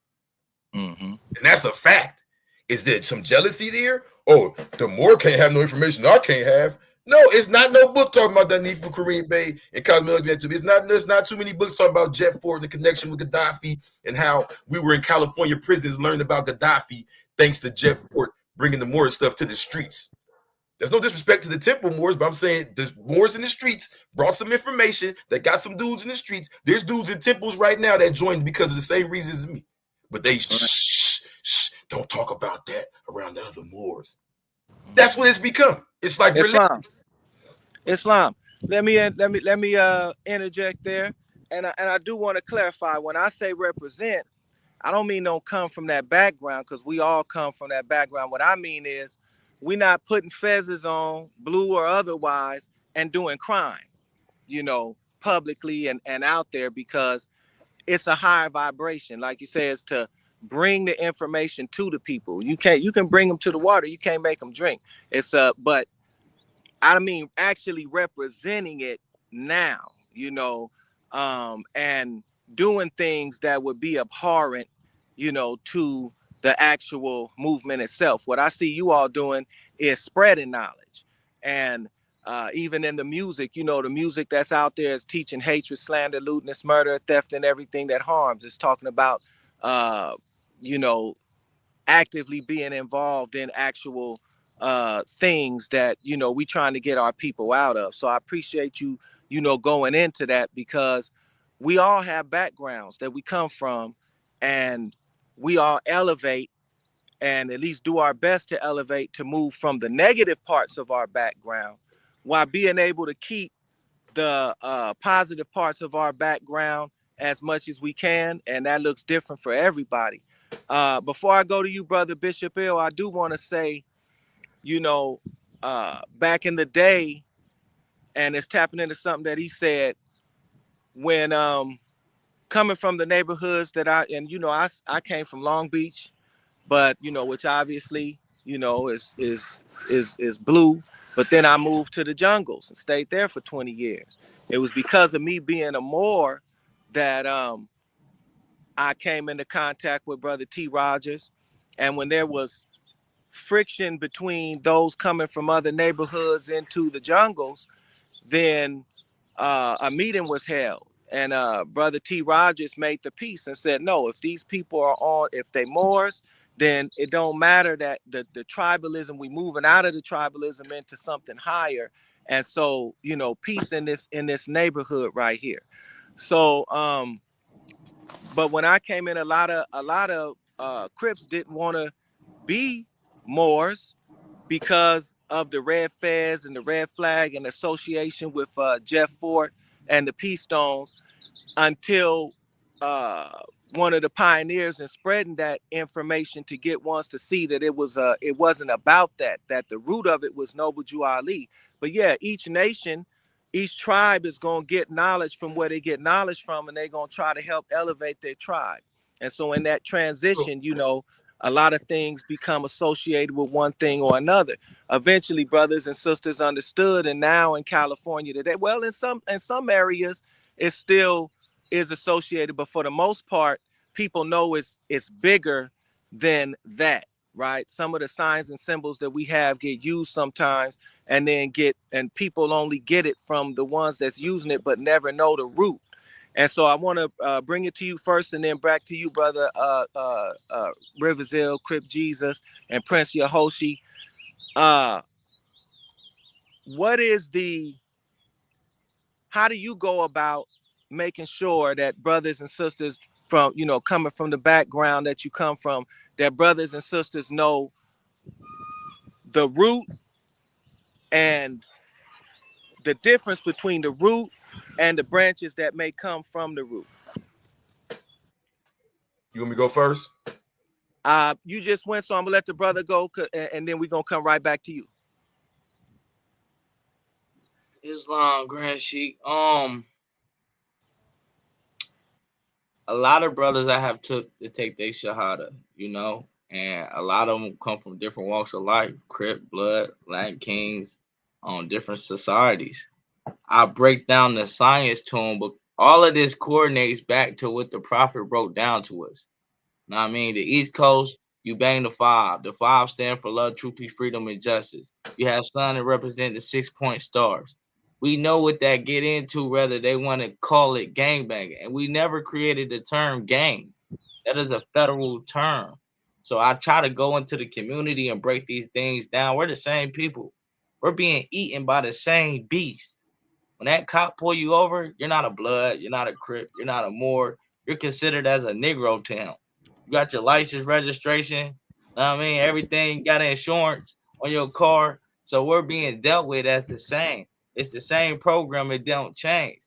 And that's a fact. Is there some jealousy there? Oh, the Moor can't have no information I can't have. No, it's not no book talking about that need for Kareem Bey and Cosmo. There's not too many books talking about Jet Ford and the connection with Gaddafi and how we were in California prisons learning about Gaddafi thanks to Jet Ford bringing the Moorish stuff to the streets. There's no disrespect to the Temple Moors, but I'm saying the Moors in the streets brought some information that got some dudes in the streets. There's dudes in temples right now that joined because of the same reasons as me. But they don't talk about that around the other Moors. That's what it's become. It's like Islam. Let me interject there, and I do want to clarify. When I say represent, I don't mean don't come from that background, because we all come from that background. What I mean is we're not putting fezzes on, blue or otherwise, and doing crime, publicly and out there, because it's a higher vibration. Like you say, it's to bring the information to the people. You can bring them to the water. You can't make them drink. But I mean, actually representing it now, and doing things that would be abhorrent, to the actual movement itself. What I see you all doing is spreading knowledge. And even in the music, the music that's out there is teaching hatred, slander, lewdness, murder, theft, and everything that harms. It's talking about, actively being involved in actual things that, we trying to get our people out of. So I appreciate you, going into that, because we all have backgrounds that we come from, and we all elevate, and at least do our best to elevate, to move from the negative parts of our background while being able to keep the positive parts of our background as much as we can. And that looks different for everybody. Before I go to you, Brother Bishop Ill, I do want to say, back in the day, and it's tapping into something that he said, when coming from the neighborhoods that I came from Long Beach, but which obviously is blue. But then I moved to the jungles and stayed there for 20 years. It was because of me being a Moor that I came into contact with Brother T. Rogers. And when there was friction between those coming from other neighborhoods into the jungles, then a meeting was held. And Brother T. Rogers made the peace and said, no, if these people are if they Moors, then it don't matter that the tribalism, we moving out of the tribalism into something higher. And so, peace in this neighborhood right here. So, but when I came in, a lot of Crips didn't want to be Moors because of the red fez and the red flag and association with Jeff Fort and the Peace Stones, until one of the pioneers in spreading that information to get ones to see that it wasn't about that the root of it was Noble Jew Ali. But yeah, each nation, each tribe is going to get knowledge from where they get knowledge from, and they're going to try to help elevate their tribe. And so in that transition, a lot of things become associated with one thing or another. Eventually, brothers and sisters understood, and now in California today, well, in some areas, it still is associated, but for the most part, people know it's bigger than that, right? Some of the signs and symbols that we have get used sometimes, and people only get it from the ones that's using it, but never know the root. And so I want to bring it to you first, and then back to you, Brother Riversville, Crip Jesus, and Prince Yehoshi. How do you go about making sure that brothers and sisters from, coming from the background that you come from, that brothers and sisters know the root and the difference between the root and the branches that may come from the root? You want me to go first? You just went, so I'm gonna let the brother go, and then we're gonna come right back to you. Islam, Grand Sheik. A lot of brothers I have took to take their shahada, and a lot of them come from different walks of life, Crip, Blood, Latin Kings, different societies. I break down the science to them, but all of this coordinates back to what the Prophet broke down to us. Know what I mean? The East Coast, you bang the five. The five stand for love, truth, peace, freedom, and justice. You have sun that represent the 6-point stars. We know what that get into, whether they want to call it gangbanging. And we never created the term gang. That is a federal term. So I try to go into the community and break these things down. We're the same people. We're being eaten by the same beast. When that cop pull you over, you're not a blood, you're not a Crip, you're not a Moor. You're considered as a Negro town. You got your license, registration, know what I mean? Everything, got insurance on your car. So we're being dealt with as the same. It's the same program, it don't change.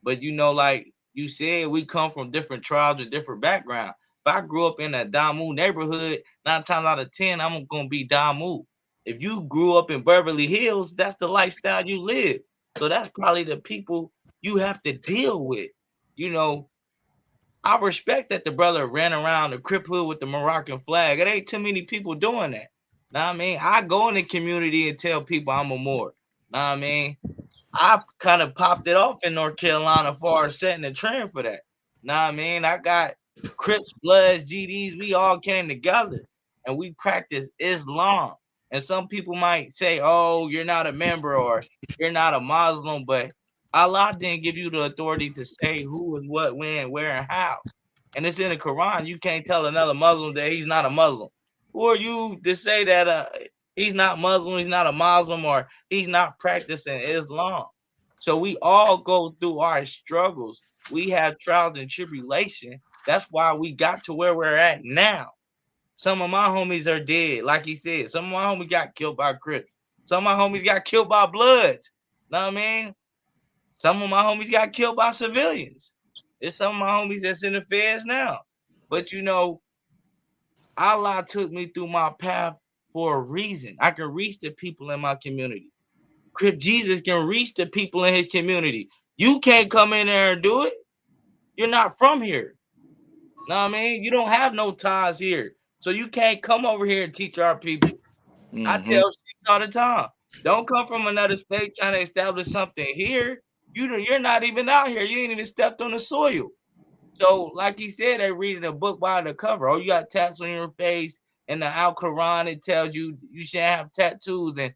But like you said, we come from different tribes and different backgrounds. If I grew up in a Damu neighborhood, 9 times out of 10, I'm gonna be Damu. If you grew up in Beverly Hills, that's the lifestyle you live. So that's probably the people you have to deal with. You know, I respect that the brother ran around the Crip hood with the Moroccan flag. It ain't too many people doing that. Know what I mean? I go in the community and tell people I'm a Moor. Know what I mean? I kind of popped it off in North Carolina as far as setting the trend for that. Know what I mean? I got Crips, Bloods, GDs. We all came together and we practice Islam. And some people might say, oh, you're not a member or you're not a Muslim, but Allah didn't give you the authority to say who is what, when, where, and how. And it's in the Quran. You can't tell another Muslim that he's not a Muslim. Who are you to say that he's not Muslim, he's not a Muslim, or he's not practicing Islam? So we all go through our struggles. We have trials and tribulation. That's why we got to where we're at now. Some of my homies are dead, like he said. Some of my homies got killed by Crips. Some of my homies got killed by Bloods. Know what I mean? Some of my homies got killed by civilians. There's some of my homies that's in the feds now. But Allah took me through my path for a reason. I can reach the people in my community. Crip Jesus can reach the people in his community. You can't come in there and do it. You're not from here. Know what I mean? You don't have no ties here. So you can't come over here and teach our people. I tell sheiks all the time, don't come from another state trying to establish something here. You're not even out here. You ain't even stepped on the soil. So, like he said, they reading a book by the cover. Oh, you got tats on your face, and the Al Quran, it tells you shouldn't have tattoos. And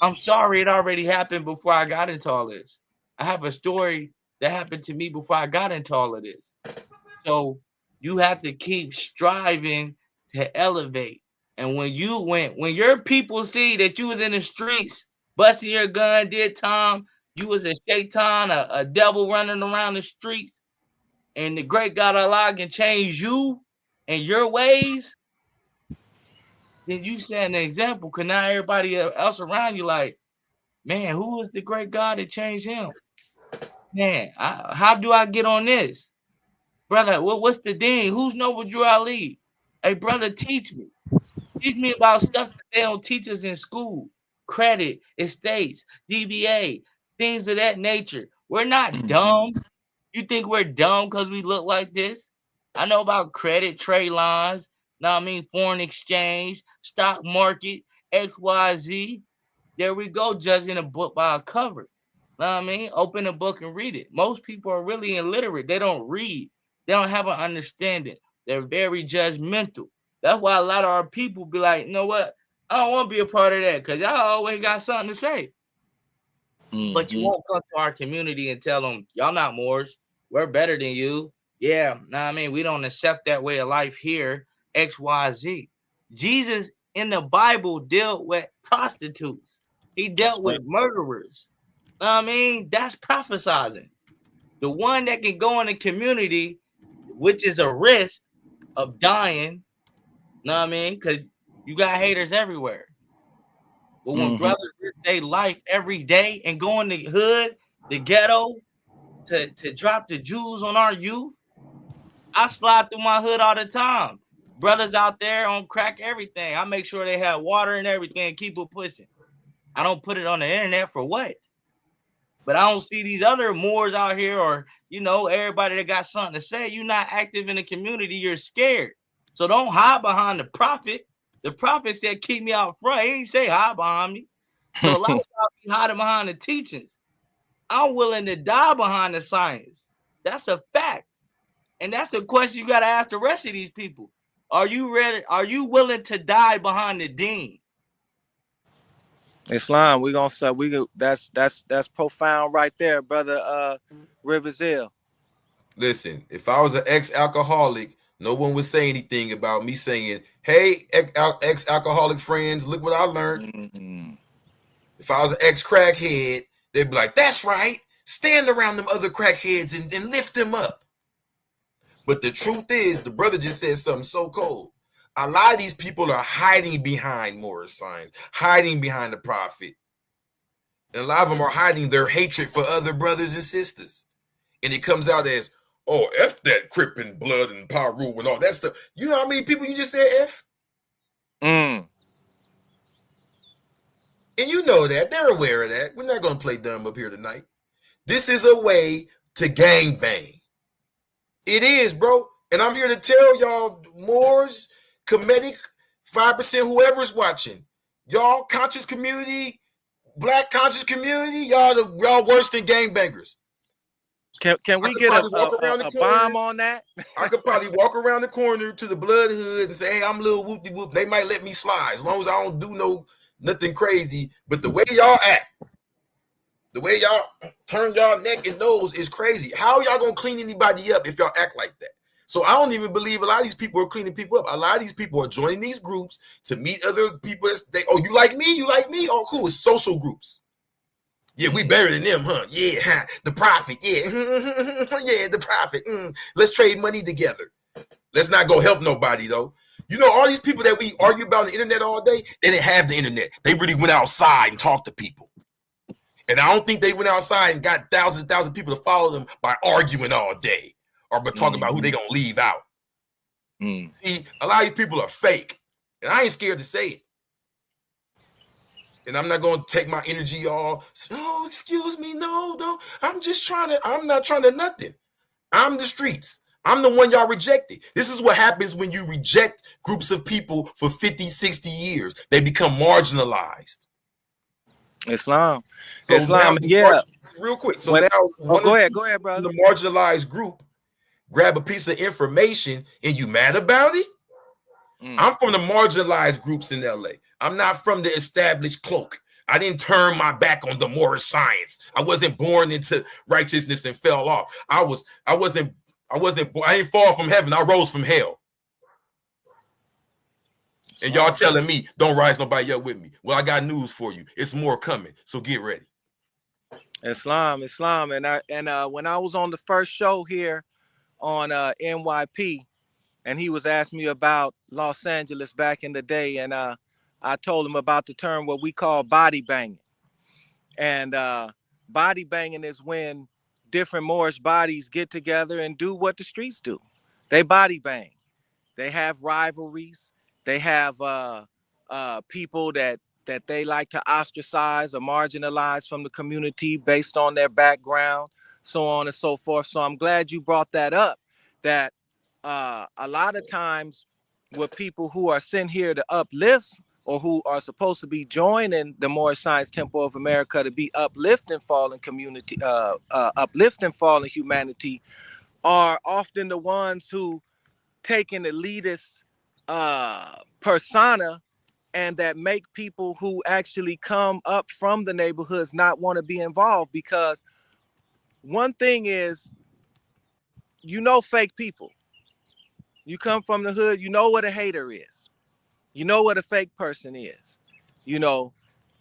I'm sorry, it already happened before I got into all this. I have a story that happened to me before I got into all of this. So you have to keep striving to elevate. And when your people see that you was in the streets, busting your gun, did time, you was a shaitan, a devil running around the streets, and the great God Allah can change you and your ways, then you set an example. Cause now everybody else around you like, man, who is the great God that changed him? Man, how do I get on this? Brother, what's the ding? Who's Noble Drew Ali? Hey, brother, teach me. Teach me about stuff that they don't teach us in school. Credit, estates, DBA, things of that nature. We're not dumb. You think we're dumb because we look like this? I know about credit, trade lines, know what I mean, foreign exchange, stock market, XYZ. There we go, judging a book by a cover. Know what I mean? Open a book and read it. Most people are really illiterate. They don't read. They don't have an understanding. They're very judgmental. That's why a lot of our people be like, you know what? I don't want to be a part of that because y'all always got something to say. But you won't come to our community and tell them, y'all not Moors. We're better than you. Yeah, know what I mean? We don't accept that way of life here. XYZ. Jesus in the Bible dealt with prostitutes. He dealt with murderers. Know what I mean? That's prophesizing. The one that can go in the community, which is a risk of dying, know what I mean? Because you got haters everywhere. But when brothers risk their life every day and go in the hood, the ghetto, to drop the jewels on our youth, I slide through my hood all the time. Brothers out there on crack everything. I make sure they have water and everything, keep it pushing. I don't put it on the internet for what? But I don't see these other Moors out here, or everybody that got something to say. You're not active in the community. You're scared. So don't hide behind the prophet. The prophet said, "Keep me out front." He ain't say hide behind me. So a lot of y'all be hiding behind the teachings. I'm willing to die behind the science. That's a fact. And that's the question you got to ask the rest of these people. Are you ready? Are you willing to die behind the deen? Islam, we gonna say that's profound right there, brother. Rivers Hill. Listen, if I was an ex-alcoholic, no one would say anything about me saying, "Hey, ex-alcoholic friends, look what I learned." Mm-hmm. If I was an ex-crackhead, they'd be like, "That's right. Stand around them other crackheads and lift them up." But the truth is, the brother just said something so cold. A lot of these people are hiding behind Moorish science, hiding behind the prophet. And a lot of them are hiding their hatred for other brothers and sisters. And it comes out as, "Oh, F that Crip and blood and Paru and all that stuff." You know how many people you just said F? Mm. And you know that. They're aware of that. We're not going to play dumb up here tonight. This is a way to gangbang. It is, bro. And I'm here to tell y'all, Moors, Kemetic, 5%, whoever's watching, y'all conscious community, black conscious community, y'all worse than gangbangers. Can we get a bomb on that? I could probably walk around the corner to the blood hood and say, "Hey, I'm a little whoop-de-whoop." They might let me slide as long as I don't do nothing crazy. But the way y'all act, the way y'all turn y'all neck and nose is crazy. How y'all gonna clean anybody up if y'all act like that? So I don't even believe a lot of these people are cleaning people up. A lot of these people are joining these groups to meet other people. You like me? You like me? Oh, cool. It's social groups. Yeah, we better than them, huh? Yeah, the prophet. Yeah, yeah, the prophet. Let's trade money together. Let's not go help nobody, though. You know, all these people that we argue about on the internet all day, they didn't have the internet. They really went outside and talked to people. And I don't think they went outside and got thousands and thousands of people to follow them by arguing all day or by talking about who they going to leave out. See, a lot of these people are fake. And I ain't scared to say it. And I'm not going to take my energy all, "Oh, excuse me, no, don't. I'm not trying to nothing. I'm the streets. I'm the one y'all rejected." This is what happens when you reject groups of people for 50, 60 years. They become marginalized. Islam. So Islam, now, yeah. Real quick. So now, go ahead, brother. The marginalized group grab a piece of information and you mad about it? I'm from the marginalized groups in LA. I'm not from the established cloak. I didn't turn my back on the Moorish science. I wasn't born into righteousness and fell off. I didn't fall from heaven. I rose from hell. And y'all telling me don't rise nobody up with me. Well, I got news for you. It's more coming. So get ready. Islam. And when I was on the first show here on NYP, and he was asking me about Los Angeles back in the day, and I told him about the term what we call body banging. And body banging is when different Moorish bodies get together and do what the streets do. They body bang. They have rivalries. They have people that they like to ostracize or marginalize from the community based on their background, so on and so forth. So I'm glad you brought that up, that a lot of times with people who are sent here to uplift or who are supposed to be joining the Moorish Science Temple of America to be uplifting fallen community, uplifting fallen humanity, are often the ones who take an elitist persona, and that make people who actually come up from the neighborhoods not want to be involved. Because one thing is, fake people. You come from the hood, you know what a hater is. You know what a fake person is,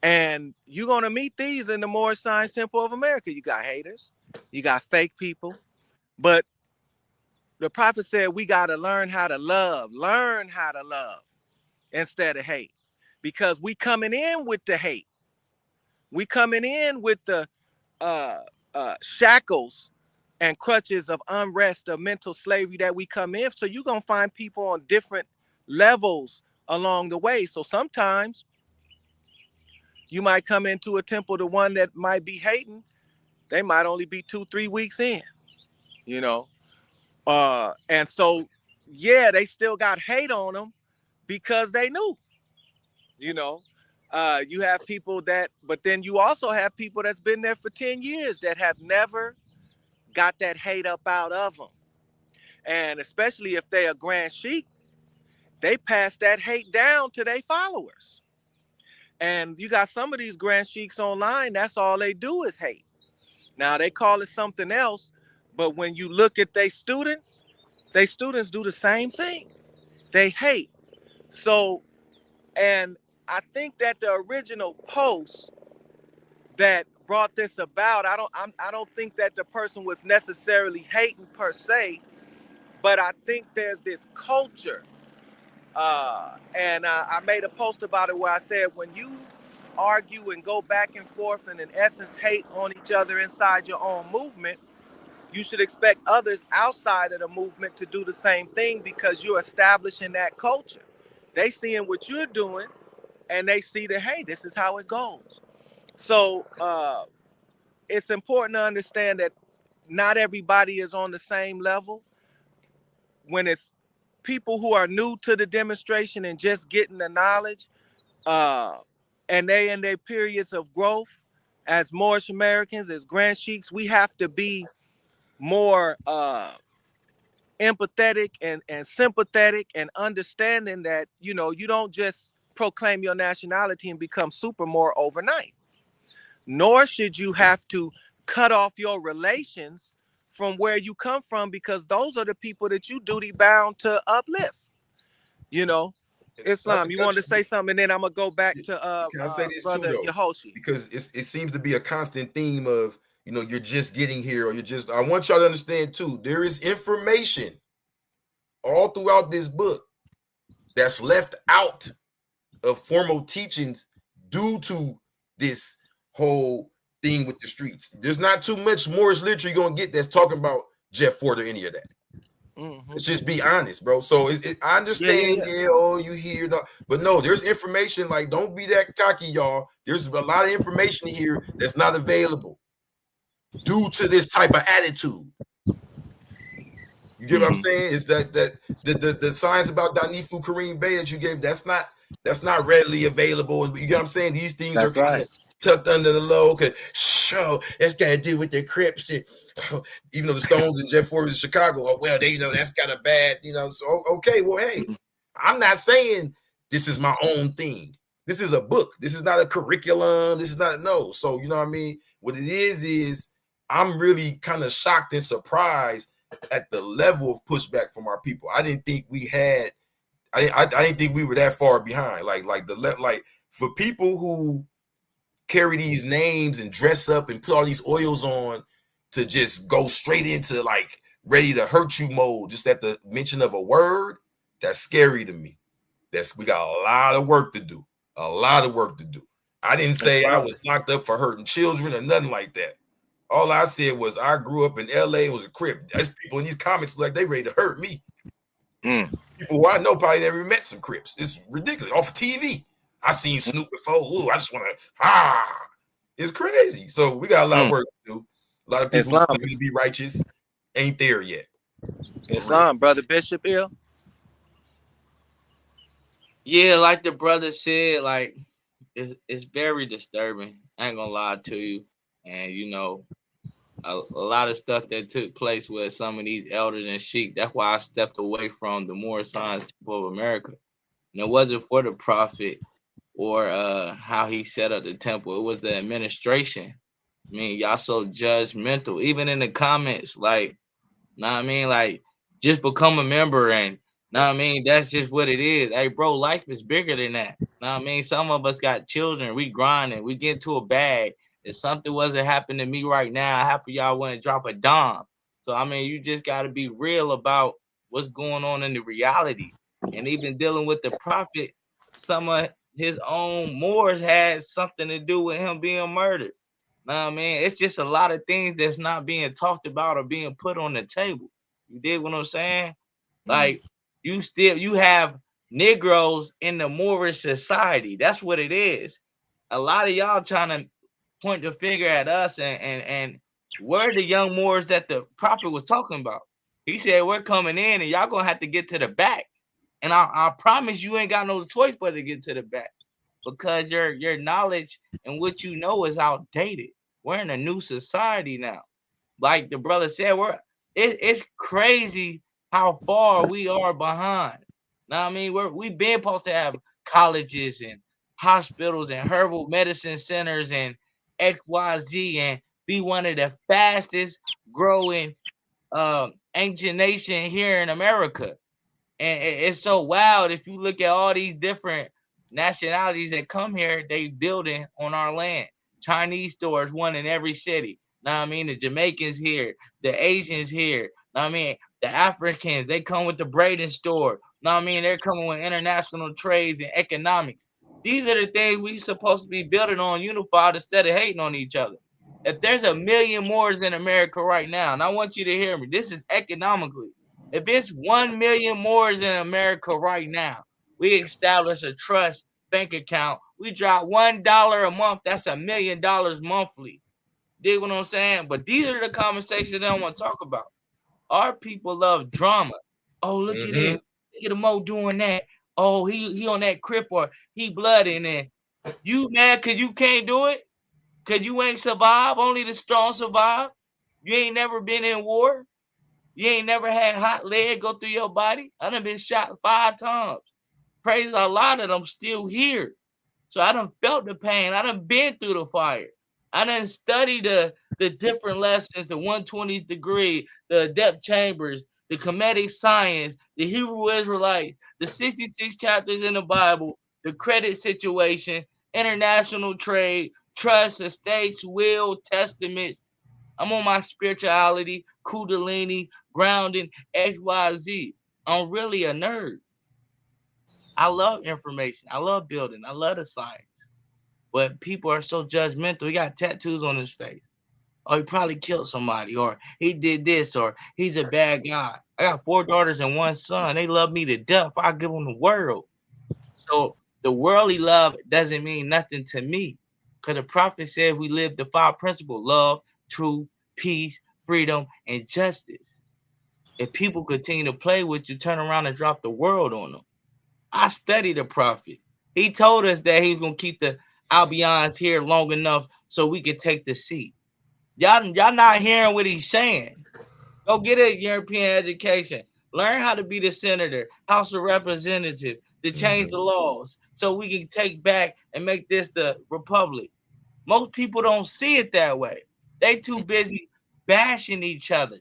and you're going to meet these in the Moorish Science Temple of America. You got haters, you got fake people, but the prophet said we got to learn how to love instead of hate, because we coming in with the hate. We coming in with the shackles and crutches of unrest, of mental slavery that we come in. So you're going to find people on different levels along the way. So sometimes you might come into a temple, the one that might be hating, they might only be 2-3 weeks in, you know. And so, yeah, they still got hate on them because they knew, you know. You have people that, but then you also have people that's been there for 10 years that have never got that hate up out of them. And especially if they are Grand Sheik, they pass that hate down to their followers. And you got some of these Grand Sheiks online, that's all they do is hate. Now they call it something else, but when you look at their students do the same thing. They hate. So, and I think that the original post that brought this about, I don't think that the person was necessarily hating per se, but I think there's this culture. And I made a post about it where I said when you argue and go back and forth and in essence hate on each other inside your own movement, you should expect others outside of the movement to do the same thing because you're establishing that culture. They seeing what you're doing and they see that, hey, this is how it goes. So it's important to understand that not everybody is on the same level. When it's people who are new to the demonstration and just getting the knowledge, and they in their periods of growth, as Moorish Americans, as Grand Sheiks, we have to be more empathetic and sympathetic and understanding that, you know, you don't just proclaim your nationality and become super Moor overnight. Nor should you have to cut off your relations from where you come from because those are the people that you duty bound to uplift. You know, Islam. You wanted to say something, and then I'm gonna go back to Can I say this brother too, though? Yehoshi, Because it seems to be a constant theme of, you know, you're just getting here, or you're just. I want y'all to understand too. There is information all throughout this book that's left out of formal teachings due to this whole thing with the streets. There's not too much Moorish literature you're gonna get that's talking about Jeff Ford or any of that. Let's just be honest, bro. So I understand, oh, you hear, but no, there's information. Like, don't be that cocky, y'all. There's a lot of information here that's not available due to this type of attitude. You get what I'm saying? Is that the science about Danifu Kareem Bey that you gave, that's not readily available. And you get what I'm saying? These things are kind of tucked under the low. Cause that's got to do with the Crips. And, even though the Stones and Jeff Ford is in Chicago, oh, well, they, you know, that's kind of bad, you know. So okay, well, hey, I'm not saying this is my own thing. This is a book. This is not a curriculum. This is not no. So you know what I mean? What it is I'm really kind of shocked and surprised at the level of pushback from our people. I didn't think we had. I didn't think we were that far behind. Like for people who carry these names and dress up and put all these oils on to just go straight into like ready to hurt you mode just at the mention of a word, that's scary to me. We got a lot of work to do. A lot of work to do. I didn't say I was locked up for hurting children or nothing like that. All I said was I grew up in LA and was a Crip. There's people in these comics like they ready to hurt me. People who I know probably never met some Crips. It's ridiculous. Off of TV. I seen Snoop before. Ooh, I just want to It's crazy. So we got a lot of work to do. A lot of people who want to be righteous ain't there yet. Islam, brother Bishop Ill. Yeah, like the brother said, like it's very disturbing. I ain't gonna lie to you. And you know, a lot of stuff that took place with some of these elders and sheik. That's why I stepped away from the Moorish Science Temple of America. And it wasn't for the prophet or how he set up the temple. It was the administration. I mean, y'all so judgmental. Even in the comments, like, know what I mean? Like, just become a member and, know what I mean? That's just what it is. Hey, bro, life is bigger than that. Know what I mean? Some of us got children. We grinding. We get into a bag. If something wasn't happening to me right now, half of y'all wouldn't drop a dime. So, I mean, you just got to be real about what's going on in the reality. And even dealing with the prophet, some of his own Moors had something to do with him being murdered. Know what I mean? It's just a lot of things that's not being talked about or being put on the table. You dig what I'm saying? Like, you have Negroes in the Moorish society. That's what it is. A lot of y'all trying to point the finger at us and Where are the young Moors that the prophet was talking about? He said, we're coming in and y'all gonna have to get to the back. And I promise you ain't got no choice but to get to the back, because your knowledge and what you know is outdated. We're in a new society now. Like the brother said, it's crazy how far we are behind. Now I mean, we've been supposed to have colleges and hospitals and herbal medicine centers and XYZ and be one of the fastest growing ancient nation here in America. And it's so wild. If you look at all these different nationalities that come here, they building on our land. Chinese stores, one in every city. Know what I mean? The Jamaicans here, the Asians here. Know what I mean? The Africans, they come with the braiding store. Know what I mean? They're coming with international trades and economics. These are the things we supposed to be building on, unified, instead of hating on each other. If there's a million Moors in America right now, and I want you to hear me, this is economically. If it's 1 million Moors in America right now, we establish a trust bank account. We drop $1 a month. That's $1 million monthly. Dig what I'm saying? But these are the conversations they don't want to talk about. Our people love drama. Oh, look at this. Look at Mo doing that. Oh, he on that Crip, or he bloody, and then you mad because you can't do it? Because you ain't survived? Only the strong survive? You ain't never been in war? You ain't never had hot lead go through your body? I done been shot 5 times. Praise a lot of them still here. So I done felt the pain. I done been through the fire. I done studied the different lessons, the 120th degree, the depth chambers, the Kemetic science, the Hebrew Israelites, the 66 chapters in the Bible, the credit situation, international trade, trust, estates, will, testaments. I'm on my spirituality, Kundalini, grounding, XYZ. I'm really a nerd. I love information. I love building. I love the science. But people are so judgmental. He got tattoos on his face. Oh, he probably killed somebody, or he did this, or he's a bad guy. I got 4 daughters and 1 son. They love me to death. I give them the world. So the worldly love doesn't mean nothing to me. Because the prophet said we live the 5 principles: love, truth, peace, freedom, and justice. If people continue to play with you, turn around and drop the world on them. I studied the prophet. He told us that he's gonna keep the Albions here long enough so we can take the seat. Y'all not hearing what he's saying. Go get a European education. Learn how to be the senator, House of Representative, to change the laws so we can take back and make this the republic. Most people don't see it that way. They too busy bashing each other.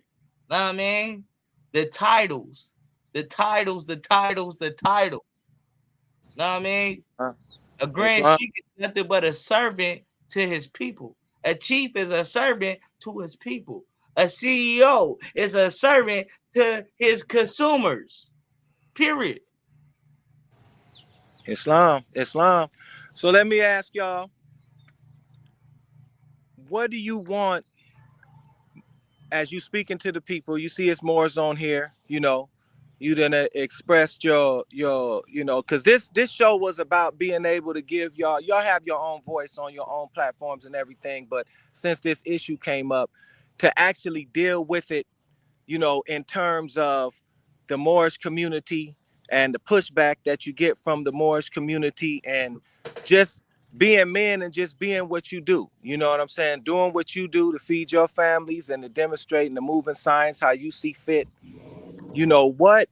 Know what I mean? The titles, the titles, the titles, the titles. Know what I mean? A grand Islam. sheik is nothing but a servant to his people. A chief is a servant to his people. A CEO is a servant to his consumers. Period. Islam. Islam. So let me ask y'all, what do you want as you speaking to the people? You see it's Moors on here, you done expressed because this show was about being able to give y'all have your own voice on your own platforms and everything, but since this issue came up, to actually deal with it, in terms of the Moorish community and the pushback that you get from the Moorish community, and just being men and just being what you do. You know what I'm saying? Doing what you do to feed your families and to demonstrate and to move in science how you see fit. What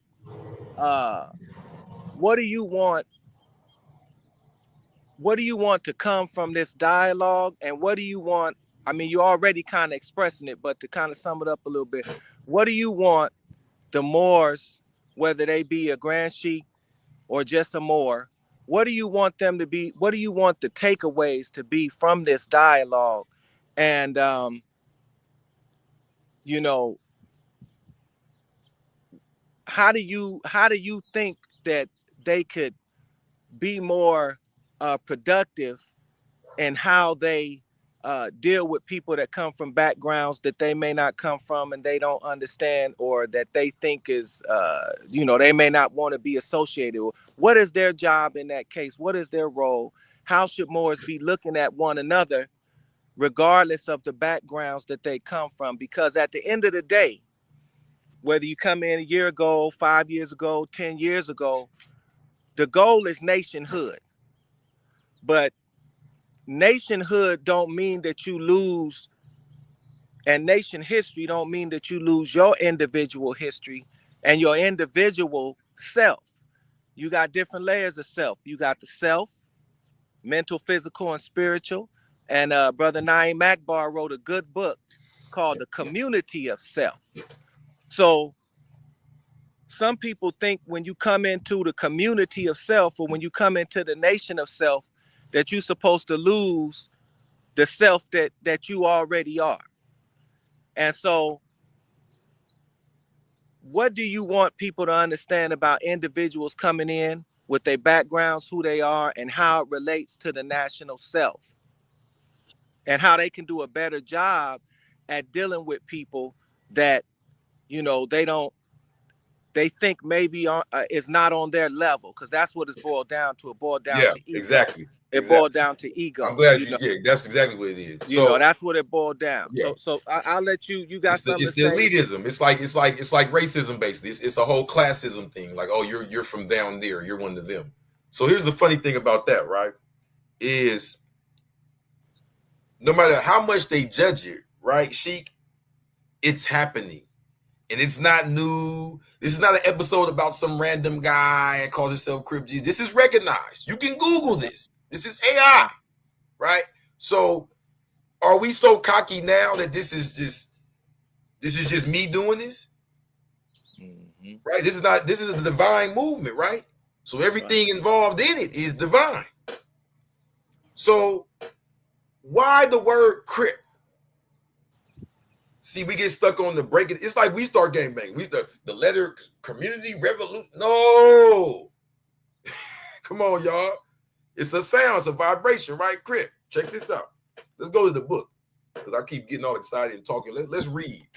do you want? What do you want to come from this dialogue? And what do you want? I mean, you're already kind of expressing it, but to kind of sum it up a little bit, what do you want the Moors, whether they be a Grand Sheik or just a Moor, what do you want them to be? What do you want the takeaways to be from this dialogue? And, you know, how do you think that they could be more productive in how they deal with people that come from backgrounds that they may not come from and they don't understand, or that they think is, they may not want to be associated with? What is their job in that case? What is their role? How should Moors be looking at one another regardless of the backgrounds that they come from. Because at the end of the day, whether you come in a year ago, 5 years ago, 10 years ago, the goal is nationhood. But nationhood don't mean that you lose, and nation history don't mean that you lose your individual history and your individual self. You got different layers of self. You got the self, mental, physical, and spiritual. And Brother Naeem Akbar wrote a good book called The Community of Self. So some people think when you come into the community of self, or when you come into the nation of self, that you're supposed to lose the self that you already are. And so what do you want people to understand about individuals coming in with their backgrounds, who they are, and how it relates to the national self, and how they can do a better job at dealing with people that, you know, they think maybe is not on their level, because that's what it's boiled down to. It boiled down to ego. Exactly. It boiled down to ego. I'm glad you yeah, that's exactly what it is. You know, that's what it boiled down. Yeah. So I'll let you got something to say. It's the elitism. It's like racism basically. It's a whole classism thing. Like, oh, you're from down there, you're one of them. So here's the funny thing about that, right? Is no matter how much they judge it, right, Sheik, it's happening. And it's not new. This is not an episode about some random guy that calls himself Crip Jesus. This is recognized. You can Google this. This is AI, right? So are we so cocky now that this is just me doing this? Mm-hmm. Right? This is a divine movement, right? So everything involved in it is divine. So why the word Crip? See, we get stuck on the breaking. It's like we start gangbang. We start the letter community revolution. No. Come on, y'all. It's a sound, it's a vibration, right? Crip. Check this out. Let's go to the book. Because I keep getting all excited and talking. Let's read.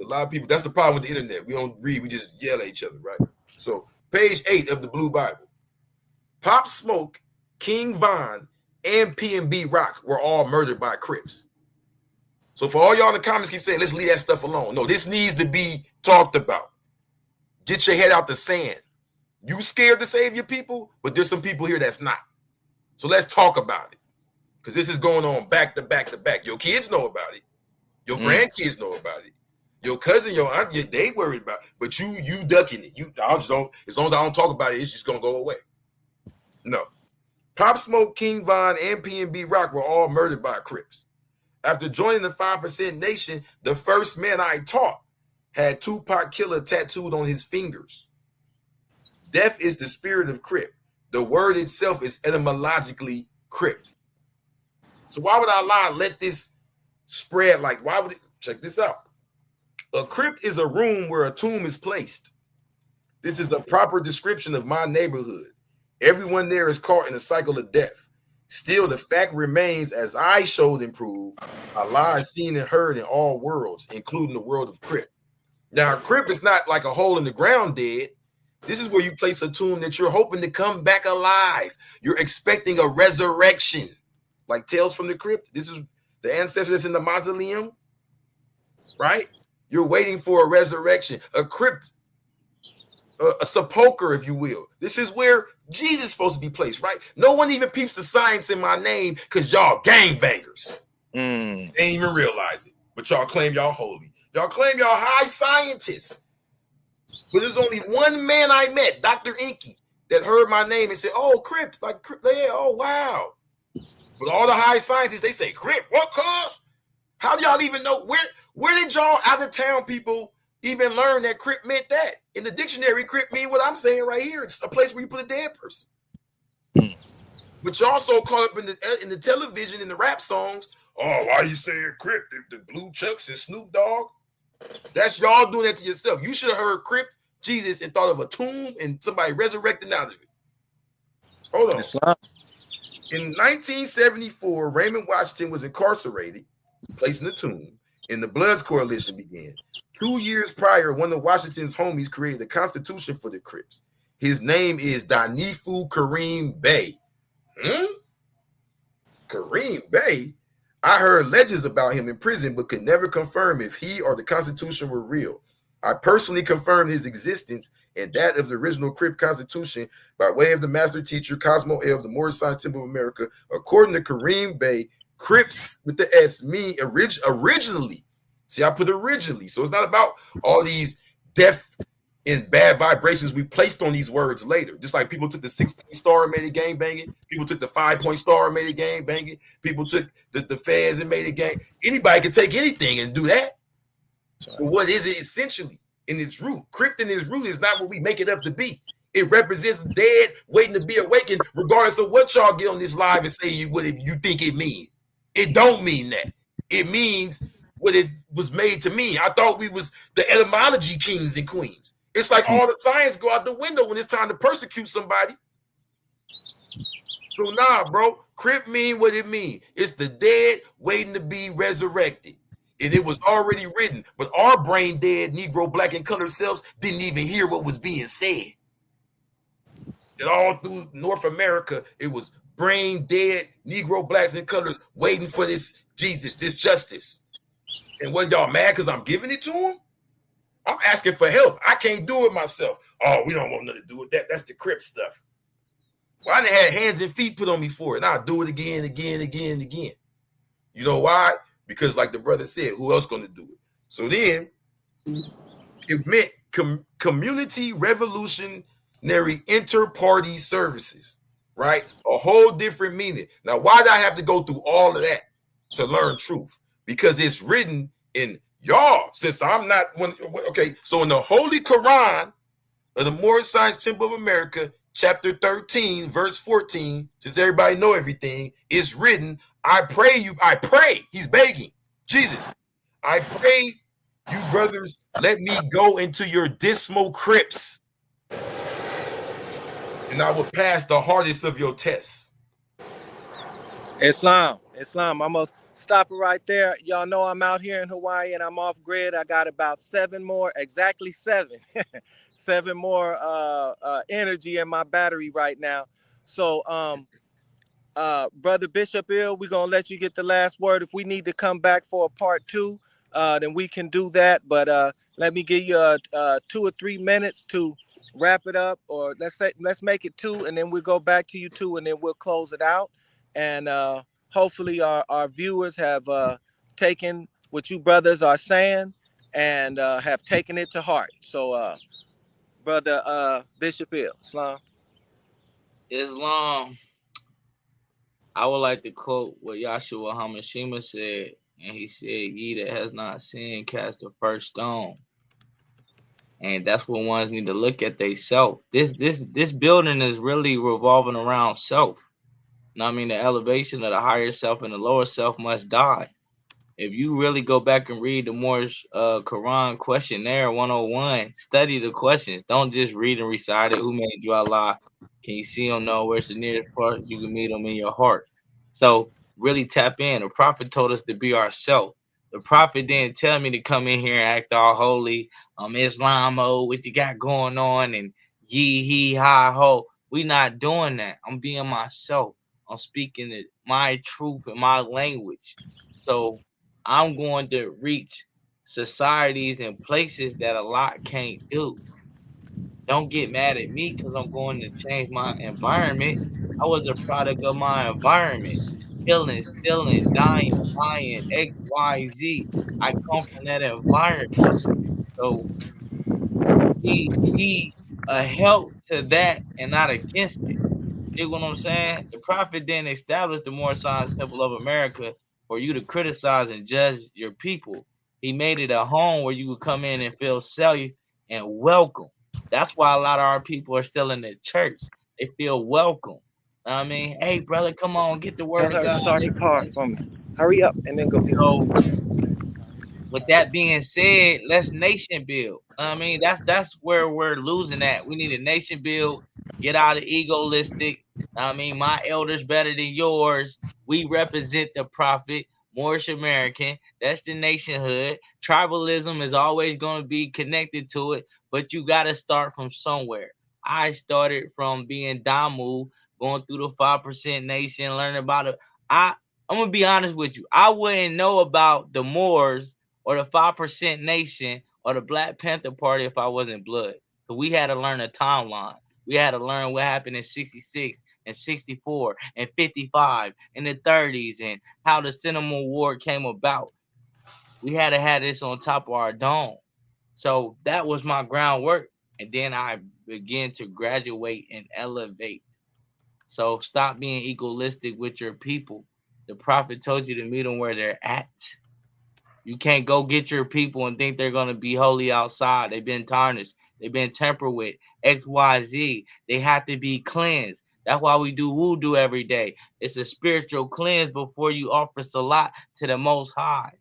A lot of people, that's the problem with the internet. We don't read, we just yell at each other, right? So, page 8 of the Blue Bible. Pop Smoke, King Von, and P&B Rock were all murdered by Crips. So for all y'all in the comments keep saying, let's leave that stuff alone. No, this needs to be talked about. Get your head out the sand. You scared to save your people, but there's some people here that's not. So let's talk about it. Because this is going on back to back to back. Your kids know about it. Your grandkids know about it. Your cousin, your aunt, they worried about it. But you ducking it. I just don't, as long as I don't talk about it, it's just going to go away. No. Pop Smoke, King Von, and P&B Rock were all murdered by Crips. After joining the 5% Nation, the first man I taught had Tupac Killer tattooed on his fingers. Death is the spirit of Crip. The word itself is etymologically crypt. So why would Allah let this spread? Like, why would it? Check this out. A crypt is a room where a tomb is placed. This is a proper description of my neighborhood. Everyone there is caught in a cycle of death. Still, the fact remains, as I showed and proved, Allah is seen and heard in all worlds, including the world of Crip. Now, Crip is not like a hole in the ground dead. This is where you place a tomb that you're hoping to come back alive. You're expecting a resurrection. Like Tales from the Crypt. This is the ancestor that's in the mausoleum, right? You're waiting for a resurrection. A crypt, a sepulcher, if you will. This is where Jesus is supposed to be placed, right? No one even peeps the science in my name because y'all gangbangers. They ain't even realize it. But y'all claim y'all holy. Y'all claim y'all high scientists. But there's only one man I met, Dr. Inky, that heard my name and said, oh, Crips, like, yeah, oh, wow. But all the high scientists, they say, Crip, what cause? How do y'all even know? Where did y'all out of town people even learn that Crip meant that? In the dictionary, Crip mean what I'm saying right here. It's a place where you put a dead person. But y'all so caught up in the television, in the rap songs. Oh, why you saying Crip? The Blue Chucks and Snoop Dogg? That's y'all doing that to yourself. You should have heard Crip, Jesus, and thought of a tomb and somebody resurrecting out of it. Hold on. Islam. In 1974, Raymond Washington was incarcerated, placed in a tomb, and the Bloods Coalition began. 2 years prior, one of Washington's homies created the Constitution for the Crips. His name is Danifu Kareem Bey. Kareem Bey? I heard legends about him in prison, but could never confirm if he or the Constitution were real. I personally confirmed his existence and that of the original Crip Constitution by way of the master teacher Cosmo L of the Moorish Temple of America. According to Kareem Bey, Crips with the S mean originally. See, I put originally. So it's not about all these deaf and bad vibrations we placed on these words later. Just like people took the 6-point star and made it gang banging. People took the 5-point star and made it gang banging. People took the feds and made it gang. Anybody can take anything and do that. But what is it essentially in its root? Crypt in its root is not what we make it up to be. It represents dead waiting to be awakened, regardless of what y'all get on this live and say what you think it means. It don't mean that. It means what it was made to mean. I thought we was the etymology kings and queens. It's like all the science go out the window when it's time to persecute somebody. So nah, bro. Crip mean what it mean. It's the dead waiting to be resurrected. And it was already written, but our brain dead Negro, black, and colored selves didn't even hear what was being said. That all through North America, it was brain dead Negro, blacks, and colors waiting for this Jesus, this justice. And what y'all mad because I'm giving it to them? I'm asking for help. I can't do it myself. Oh, we don't want nothing to do with that. That's the Crip stuff. Well, I done had hands and feet put on me for it. And I'll do it again, again, again, and again. You know why? Because like the brother said, who else going to do it? So then it meant community revolutionary inter-party services, right? A whole different meaning. Now, why did I have to go through all of that to learn truth? Because it's written in y'all, since I'm not one. Okay, so in the Holy Quran of the Moorish Temple of America, chapter 13, verse 14, since everybody know everything, it's written, I pray, he's begging, Jesus, I pray you brothers, let me go into your dismal crypts, and I will pass the hardest of your tests. Islam. I'm gonna stop it right there. Y'all know I'm out here in Hawaii and I'm off grid. I got about 7 more, exactly 7, 7 more energy in my battery right now. So, Brother Bishop Ill, we're gonna let you get the last word. If we need to come back for a part 2, then we can do that. But let me give you 2 or 3 minutes to wrap it up, or let's make it 2, and then we'll go back to you 2, and then we'll close it out. And hopefully our viewers have taken what you brothers are saying and have taken it to heart. So, Brother Bishop Ill, Islam. I would like to quote what Yahshua HaMashiach said, and he said, "Ye that has not sinned, cast the first stone." And that's what ones need to look at they self. This building is really revolving around self. You know what I mean? The elevation of the higher self and the lower self must die. If you really go back and read the Moorish Quran questionnaire 101, study the questions. Don't just read and recite it. Who made you Allah? Can you see him? No. Where's the nearest part? You can meet him in your heart. So really tap in. The prophet told us to be ourselves. The prophet didn't tell me to come in here and act all holy. Islamo, what you got going on, and yee hee ha ho. We not doing that. I'm being myself. I'm speaking it, my truth and my language. So I'm going to reach societies and places that a lot can't do. Don't get mad at me because I'm going to change my environment. I was a product of my environment. Killing, stealing, dying, lying, X, Y, Z. I come from that environment. So be a help to that and not against it. You know what I'm saying? The prophet didn't establish the Moorish Temple of America for you to criticize and judge your people. He made it a home where you would come in and feel safe and welcome. That's why a lot of our people are still in the church. They feel welcome. I mean, hey brother, come on, get the word of God. start the car for me. Hurry up and then go get So with that being said, let's nation build. I mean, that's where we're losing at. We need a nation build. Get out of egoistic. I mean, my elders better than yours. We represent the prophet, Moorish American. That's the nationhood. Tribalism is always going to be connected to it, but you got to start from somewhere. I started from being Damu, going through the 5% nation, learning about it. I'm gonna be honest with you. I wouldn't know about the Moors or the 5% Nation or the Black Panther Party if I wasn't blood. So we had to learn a timeline. We had to learn what happened in 66 and 64 and 55 and the 30s and how the Seminole War came about. We had to have this on top of our dome. So that was my groundwork. And then I began to graduate and elevate. So stop being egoistic with your people. The prophet told you to meet them where they're at. You can't go get your people and think they're going to be holy outside. They've been tarnished. They've been tempered with XYZ. They have to be cleansed. That's why we do wudu every day. It's a spiritual cleanse before you offer salat to the Most High.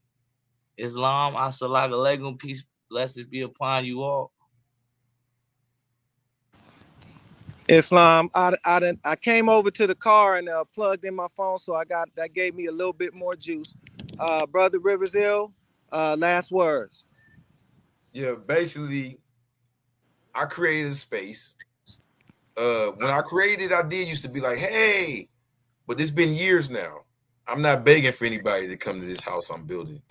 Islam, assalamu alaikum, peace, blessings be upon you all. Islam, I came over to the car and plugged in my phone, so that gave me a little bit more juice. Brother Rivers Ill, last words. Yeah, basically, I created a space. When I created, I did used to be like, hey, but it's been years now. I'm not begging for anybody to come to this house I'm building.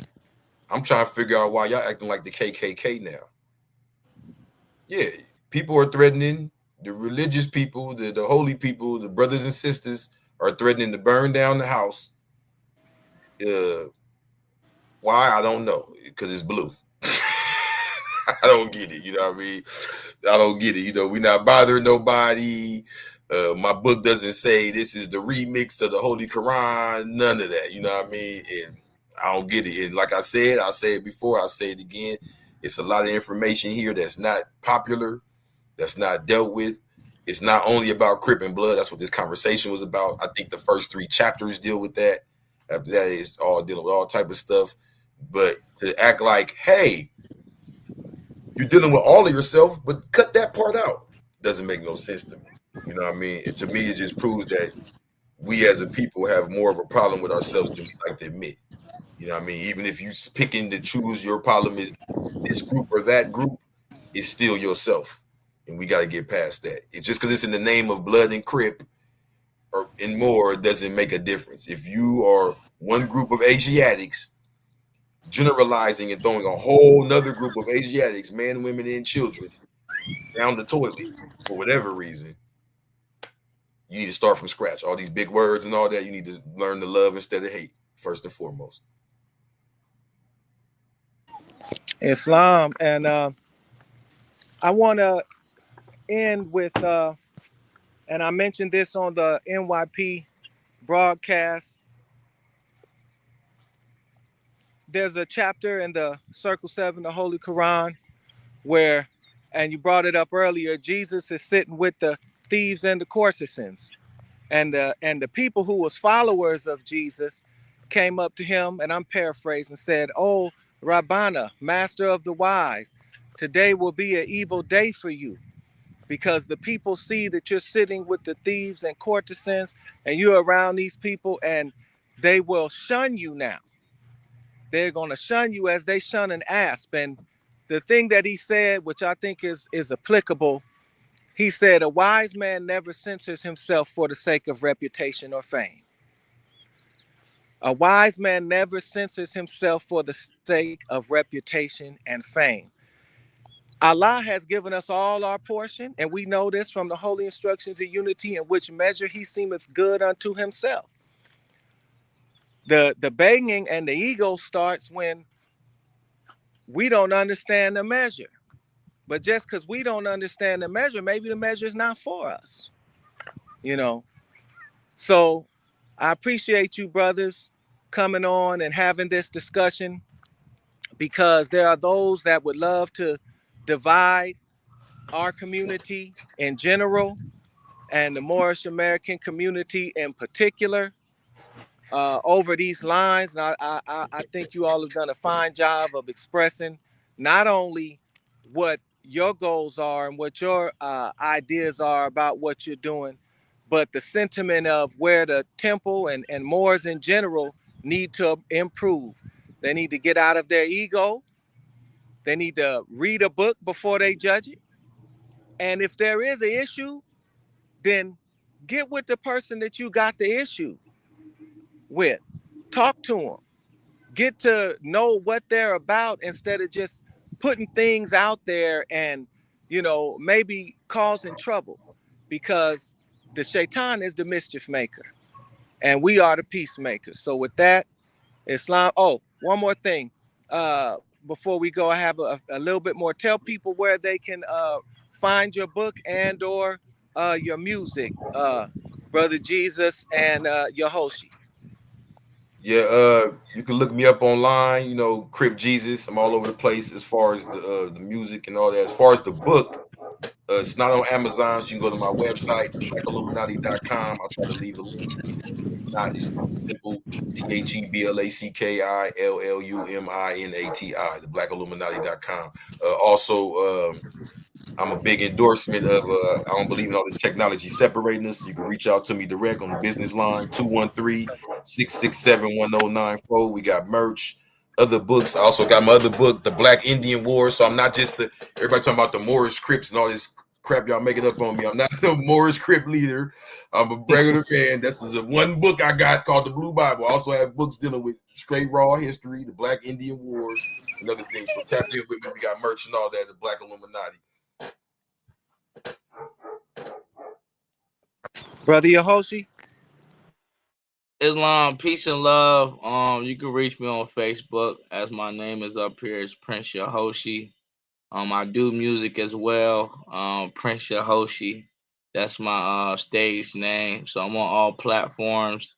I'm trying to figure out why y'all acting like the KKK now. Yeah, people are threatening the religious people, the holy people, the brothers and sisters are threatening to burn down the house. Why? I don't know, because it's blue. I don't get it. You know what I mean? I don't get it. You know, we're not bothering nobody. My book doesn't say this is the remix of the Holy Quran. None of that. You know what I mean? And I don't get it. And like I said it before, I'll say it again. It's a lot of information here that's not popular, that's not dealt with. It's not only about Crip and blood. That's what this conversation was about. I think the first 3 chapters deal with that. After that, it's all dealing with all type of stuff. But to act like, hey, you're dealing with all of yourself, but cut that part out, doesn't make no sense to me. You know what I mean? And to me, it just proves that we as a people have more of a problem with ourselves than we like to admit. You know what I mean? Even if you picking to choose your problem is this group or that group, it's still yourself. And we got to get past that. It's just because it's in the name of blood and Crip or and more doesn't make a difference. If you are one group of Asiatics generalizing and throwing a whole nother group of Asiatics, men, women, and children down the toilet for whatever reason, you need to start from scratch. All these big words and all that, you need to learn to love instead of hate, first and foremost. Islam, and I want to end with, and I mentioned this on the NYP broadcast. There's a chapter in the Circle 7, the Holy Quran, where, and you brought it up earlier, Jesus is sitting with the thieves and the courtesans. And the people who was followers of Jesus came up to him, and I'm paraphrasing, said, "Oh, Rabbana, master of the wise, today will be an evil day for you, because the people see that you're sitting with the thieves and courtesans, and you're around these people, and they will shun you now. They're going to shun you as they shun an asp." And the thing that he said, which I think is applicable, he said, "A wise man never censors himself for the sake of reputation or fame." A wise man never censors himself for the sake of reputation and fame. Allah has given us all our portion, and we know this from the holy instructions of unity, in which measure he seemeth good unto himself. The begging and the ego starts when we don't understand the measure. But just because we don't understand the measure, maybe the measure is not for us. You know. So I appreciate you, brothers, coming on and having this discussion, because there are those that would love to divide our community in general and the Moorish American community in particular over these lines. And I think you all have done a fine job of expressing not only what your goals are and what your ideas are about what you're doing, but the sentiment of where the temple and Moors in general need to improve. They need to get out of their ego. They need to read a book before they judge it. And if there is an issue, then get with the person that you got the issue with. talk to them, get to know what they're about instead of just putting things out there and, you know, maybe causing trouble, because the shaitan is the mischief maker and we are the peacemakers. So with that, Islam. Oh, one more thing. Before we go, I have a little bit more. Tell people where they can find your book and or your music, Brother Jesus and Yehoshi. Yeah, you can look me up online. You know, Crip Jesus. I'm all over the place as far as the music and all that. As far as the book, it's not on Amazon, so you can go to my website, blackilluminati.com. I'll try to leave a link. If not, it's simple. TheBlackIlluminati, the blackilluminati.com. Also, I'm a big endorsement of I don't believe in all this technology separating us. You can reach out to me direct on the business line 213-667-1094. We got merch, other books. I also got my other book, The Black Indian War. So I'm not just the everybody talking about the Moorish Crips and all this crap y'all making up on me. I'm not the Moorish Crip leader. I'm a regular man. This is one book I got called the Blue Bible. I also have books dealing with straight raw history, the Black Indian Wars, and other things. So tap in with me. We got merch and all that, the Black Illuminati. Brother Yehoshi. Islam, peace and love. You can reach me on Facebook as my name is up here. It's Prince Yehoshi. I do music as well. Prince Yehoshi. That's my stage name. So I'm on all platforms.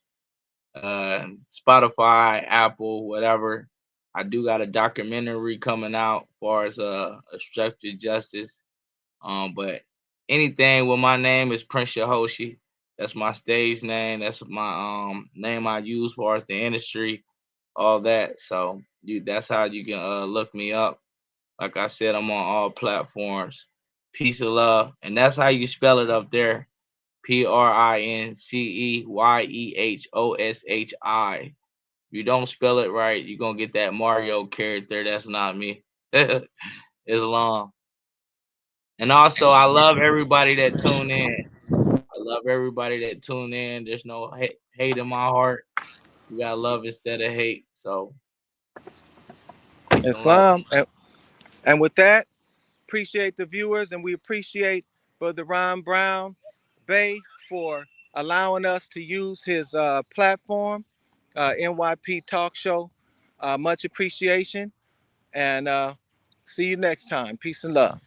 Spotify, Apple, whatever. I do got a documentary coming out as far as structured justice. But anything with my name is Prince Yehoshi. That's my stage name. That's my name I use for as the industry, all that. So that's how you can look me up. Like I said, I'm on all platforms. Peace of love, and that's how you spell it up there. PRINCEYEHOSHI. If you don't spell it right, you're gonna get that Mario character. That's not me. Islam. And also, I love everybody that tune in. I love everybody that tune in. There's no hate in my heart. You gotta love instead of hate. So peace and love. Islam. And with that, appreciate the viewers, and we appreciate Brother Ron Brown Bay for allowing us to use his platform, NYP Talk Show. Much appreciation, and see you next time. Peace and love.